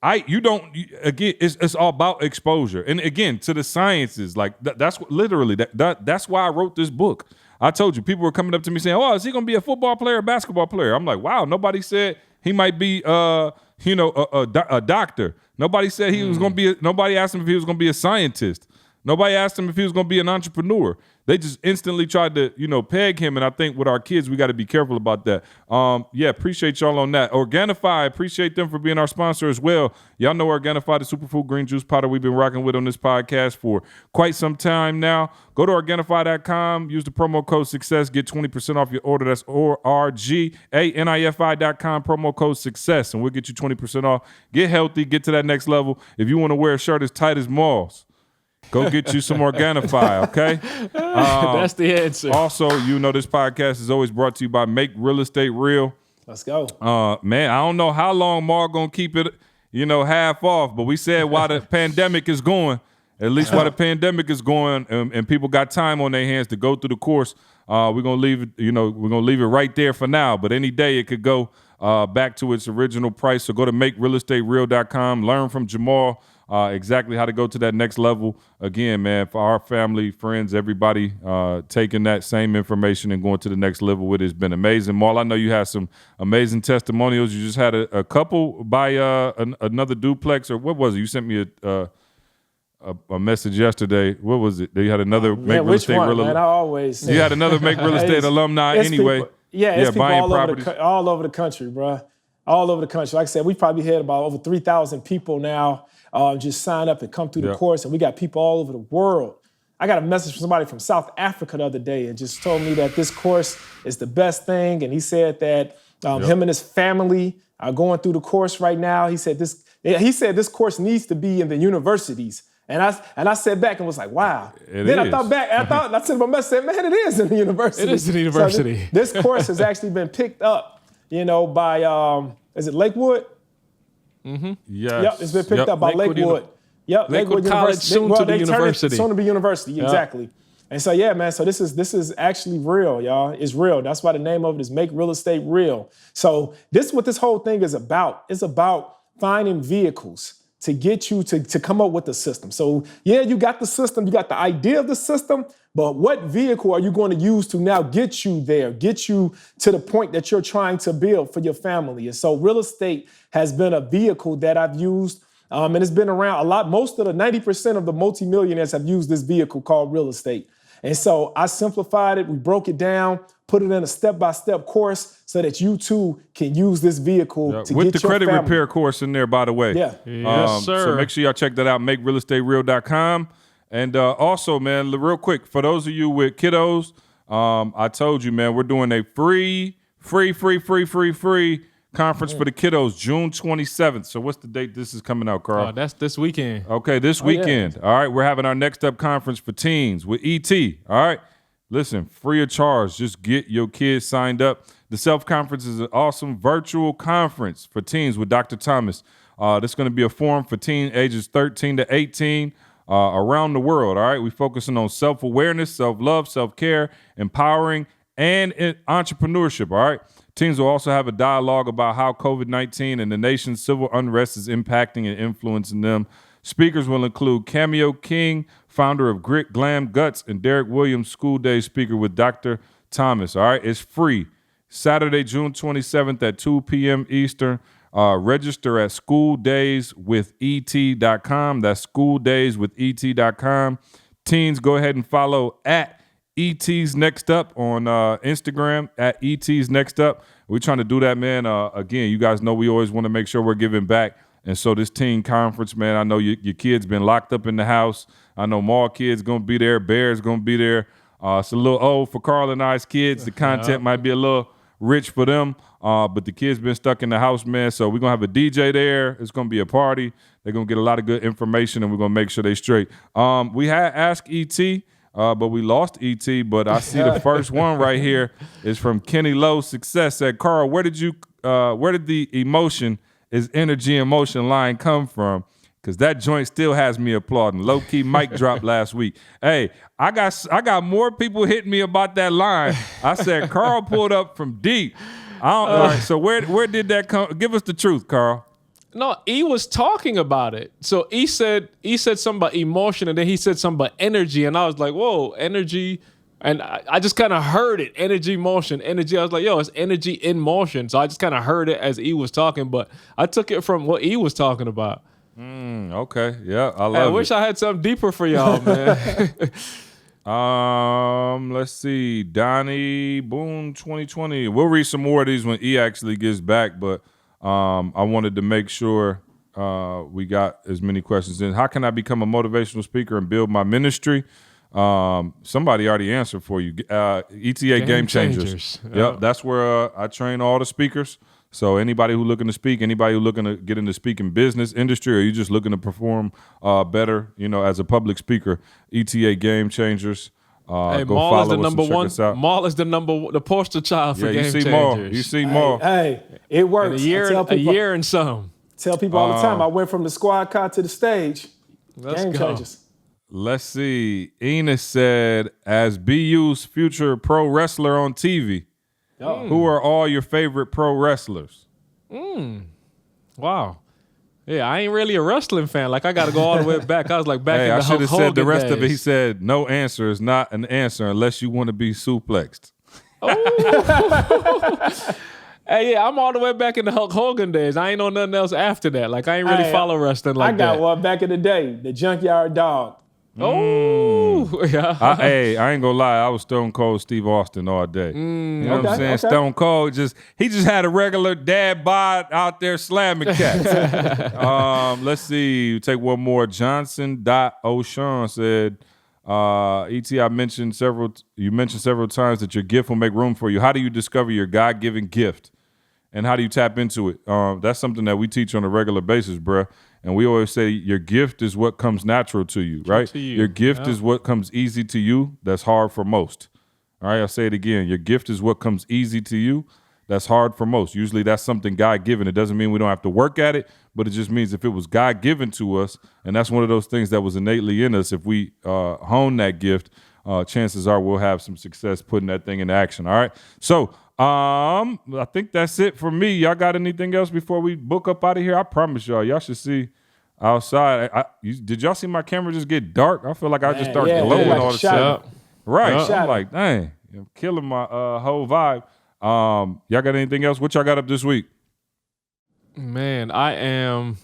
it's all about exposure. And again, to the sciences, like that's why I wrote this book. I told you, people were coming up to me saying, "Oh, is he going to be a football player or basketball player?" I'm like, wow, nobody said he might be, a doctor. Nobody said he was going to be, nobody asked him if he was going to be a scientist. Nobody asked him if he was going to be an entrepreneur. They just instantly tried to, peg him. And I think with our kids, we got to be careful about that. Appreciate y'all on that. Organifi, appreciate them for being our sponsor as well. Y'all know Organifi, the superfood green juice powder we've been rocking with on this podcast for quite some time now. Go to Organifi.com, use the promo code SUCCESS, get 20% off your order. That's ORGANIFI.com, promo code SUCCESS, and we'll get you 20% off. Get healthy, get to that next level. If you want to wear a shirt as tight as Malls, go get you some Organifi, okay? That's the answer. Also, this podcast is always brought to you by Make Real Estate Real. Let's go. Man, I don't know how long Mar gonna keep it, half off, but we said while the pandemic is going, at least while the pandemic is going, and people got time on their hands to go through the course, we're gonna leave it, we're gonna leave it right there for now. But any day it could go back to its original price. So go to MakeRealEstateReal.com, learn from Jamal. Exactly how to go to that next level. Again, man, for our family, friends, everybody taking that same information and going to the next level with it has been amazing. Maul, I know you had some amazing testimonials. You just had a couple by another duplex, or what was it? You sent me a message yesterday. What was it? They had another Make Real Estate Real. Man, I always you had another Make Real Estate alumni anyway. People, it's people all over the country, bro. All over the country. Like I said, we probably had about over 3,000 people now just sign up and come through the course, and we got people all over the world. I got a message from somebody from South Africa the other day and just told me that this course is the best thing, and he said that him and his family are going through the course right now. He said this course needs to be in the universities. And I sat back and was like, wow. I thought back, I sent him a message, man, it is in the university. It is in the university. So this course has actually been picked up, by, is it Lakewood? Mm-hmm. Yes. Yep, it's been picked up by Lakewood. Lakewood College, soon to be university. Soon to be university, exactly. And so, man, so this is actually real, y'all. It's real. That's why the name of it is Make Real Estate Real. So this is what this whole thing is about. It's about finding vehicles to get you to come up with the system. So, you got the system, you got the idea of the system, but what vehicle are you going to use to now get you there, get you to the point that you're trying to build for your family? And so real estate has been a vehicle that I've used, and it's been around a lot. Most of the 90% of the multimillionaires have used this vehicle called real estate. And so I simplified it. We broke it down, put it in a step-by-step course so that you too can use this vehicle to with get the your credit family. repair course in there, by the way. Yeah. Yes, sir. So make sure y'all check that out, MakeRealEstateReal.com. And also, man, real quick, for those of you with kiddos, I told you, man, we're doing a free conference for the kiddos, June 27th. So what's the date this is coming out, Carl? That's this weekend. Okay, this weekend. Yeah. All right, we're having our next up conference for teens with ET. All right, listen, free of charge. Just get your kids signed up. The Self-Conference is an awesome virtual conference for teens with Dr. Thomas. This is going to be a forum for teen ages 13 to 18 around the world. All right, we're focusing on self-awareness, self-love, self-care, empowering, and entrepreneurship. All right. Teens will also have a dialogue about how COVID-19 and the nation's civil unrest is impacting and influencing them. Speakers will include Cameo King, founder of Grit Glam Guts, and Derek Williams, school day speaker with Dr. Thomas. All right, it's free. Saturday, June 27th at 2 p.m. Eastern. Register at schooldayswithet.com. That's schooldayswithet.com. Teens, go ahead and follow at ET's Next Up on Instagram, at ET's Next Up. We're trying to do that, man. Again, you guys know we always want to make sure we're giving back. And so this teen conference, man, I know your kids been locked up in the house. I know Maul kids going to be there. Bear's going to be there. It's a little old for Carl and I's kids. The content might be a little rich for them, but the kids been stuck in the house, man. So we're going to have a DJ there. It's going to be a party. They're going to get a lot of good information, and we're going to make sure they straight. We had Ask E.T., but we lost E.T., but I see the first one right here is from Kenny Lowe. Success said, Carl, where did the emotion is energy and motion line come from? Because that joint still has me applauding. Low-key mic drop last week. Hey, I got more people hitting me about that line. I said, Carl pulled up from deep. All right, so where did that come? Give us the truth, Carl. No, E was talking about it. So E said something about emotion, and then he said something about energy, and I was like, whoa, energy. And I just kind of heard it, energy, motion, energy. I was like, yo, it's energy in motion. So I just kind of heard it as E was talking, but I took it from what E was talking about. Okay, yeah, I love it. I wish I had something deeper for y'all, man. Let's see, Donnie Boone 2020. We'll read some more of these when E actually gets back, but I wanted to make sure we got as many questions in. How can I become a motivational speaker and build my ministry? Somebody already answered for you. ETA Game Changers. Yep, that's where I train all the speakers. So anybody who looking to speak, anybody who looking to get into speaking business industry, or you just looking to perform better, as a public speaker, ETA Game Changers. Hey, go Maul follow is the us number and check one. us out. Maul is the poster child for Game Changers. You see Maul. Hey, it works. A year and some. Tell people all the time, I went from the squad car to the stage. Game Changers. Let's see. Enos said, as BU's future pro wrestler on TV, who are all your favorite pro wrestlers? Wow. Yeah, I ain't really a wrestling fan. Like, I got to go all the way back. I was like back in the I should Hulk have said the rest Hogan of it. He days. said, no answer is not an answer unless you want to be suplexed. Hey, yeah, I'm all the way back in the Hulk Hogan days. I ain't know nothing else after that. Like, I ain't really follow wrestling like that. I got one back in the day, the Junkyard Dog. Oh, yeah. I ain't gonna lie, I was Stone Cold Steve Austin all day. You know what I'm saying? Okay. Stone Cold he just had a regular dad bod out there slamming cats. Let's see. Take one more. Johnson.O'Shawn said, E.T., you mentioned several times that your gift will make room for you. How do you discover your God-given gift? And how do you tap into it? That's something that we teach on a regular basis, bruh. And we always say your gift is what comes natural to you, right? Your gift is what comes easy to you. That's hard for most. All right, I'll say it again. Your gift is what comes easy to you. That's hard for most. Usually that's something God-given. It doesn't mean we don't have to work at it, but it just means if it was God-given to us, and that's one of those things that was innately in us, if we hone that gift, chances are we'll have some success putting that thing into action, all right? So I think that's it for me. Y'all got anything else before we book up out of here? I promise y'all should see outside. Did y'all see my camera just get dark? I feel like I just start glowing like all a of a shot. sudden. Right. Yeah. I'm like, dang, I'm killing my whole vibe. Y'all got anything else? What y'all got up this week? Man, I am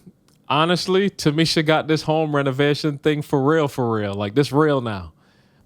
honestly, Tamisha got this home renovation thing for real. Like, this real now.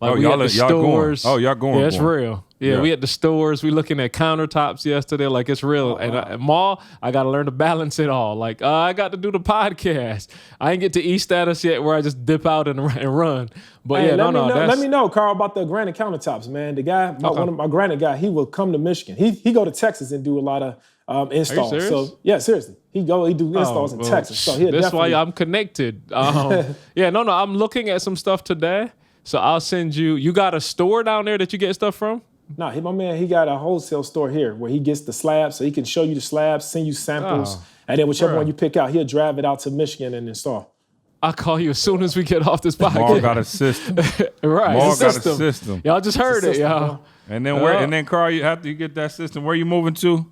Like, we at the stores. Y'all going. Yeah, it's real. Yeah, we at the stores. We looking at countertops yesterday. Like, it's real. And Maul, I got to learn to balance it all. Like, I got to do the podcast. I ain't get to E status yet where I just dip out and run. But Hey, yeah, let me know, Carl, about the granite countertops, man. The guy, one of my granite guy, he will come to Michigan. He go to Texas and do a lot of installs. Are you serious? So yeah, seriously, he do installs in Texas. So that's why I'm connected. I'm looking at some stuff today. So I'll send you. You got a store down there that you get stuff from? Nah, my man, he got a wholesale store here where he gets the slabs, so he can show you the slabs, send you samples, and then whichever one you pick out, he'll drive it out to Michigan and install. I'll call you as soon as we get off this podcast. Maul got a system. Right, Maul got a system. Y'all just heard it, y'all. And then Carl, after you get that system, where you moving to?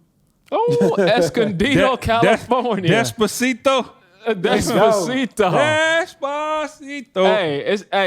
Oh, Escondido, California. Despacito. Despacito. Despacito. Hey,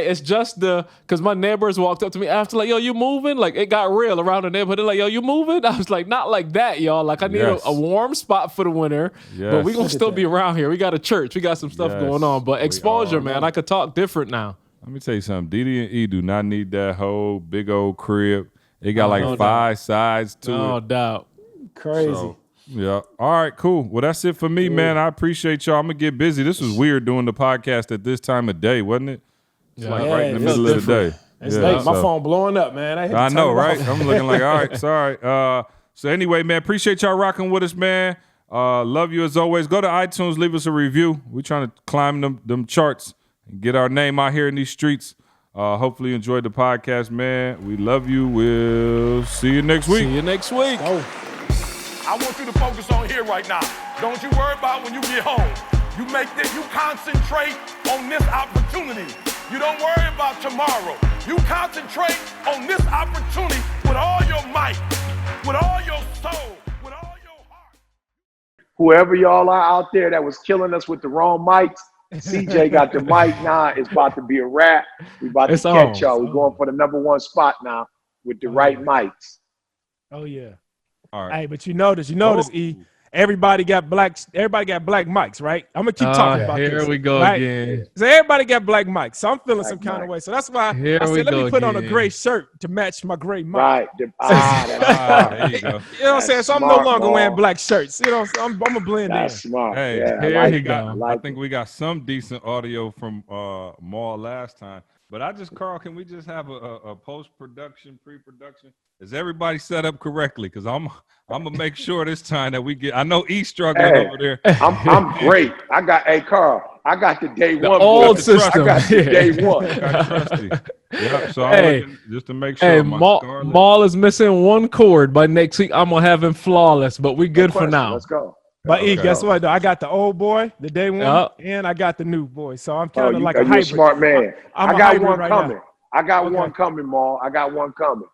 it's just because my neighbors walked up to me after, like, yo, you moving? Like, it got real around the neighborhood. They're like, yo, you moving? I was like, not like that, y'all. Like, I need a warm spot for the winter, but we gonna still be around here. We got a church. We got some stuff going on, but exposure, man. I could talk different now. Let me tell you something. Didi and E do not need that whole big old crib. It got like 5 sides to it. No doubt. Crazy. So, yeah. All right, cool. Well, that's it for me, man. I appreciate y'all. I'm going to get busy. This was weird doing the podcast at this time of day, wasn't it? It's like right in the middle of the day. It's late. My phone blowing up, man. I know, right? I'm looking like, all right, sorry. So anyway, man, appreciate y'all rocking with us, man. Love you as always. Go to iTunes, leave us a review. We're trying to climb them charts and get our name out here in these streets. Hopefully you enjoyed the podcast, man. We love you. We'll see you next week. See you next week. I want you to focus on here right now. Don't you worry about when you get home. You concentrate on this opportunity. You don't worry about tomorrow. You concentrate on this opportunity with all your might, with all your soul, with all your heart. Whoever y'all are out there that was killing us with the wrong mics, CJ got the mic now. It's about to be a wrap. We about to catch y'all. We're going for the #1 spot now with the right mics. Oh yeah. All right. Hey, but you notice, E. Everybody got black mics, right? I'm gonna keep talking about this. Here we go again. So everybody got black mics. So I'm feeling some kind of way. So that's why I said, let me put on a gray shirt to match my gray mic. Right. There you go. You know what I'm saying? So I'm no longer wearing black shirts. You know, I'm gonna blend That's in. smart. Hey, here you go. I think we got some decent audio from Maul last time. But Carl, can we just have a post-production, pre-production? Is everybody set up correctly? Because I'm gonna make sure this time that we get. I know E's struggling over there. I'm great. Carl, I got the day The one. old system. I got the day one. Yeah, so I'm looking just to make sure. Hey, Maul is missing one chord. By next week, I'm gonna have him flawless. But we good for now. Let's go. But E, guess what? Though? I got the old boy, the day one, and I got the new boy. So I'm kind of like a hybrid. You're a smart man. I'm I got one right coming. now. I got one coming, Maul. I got one coming.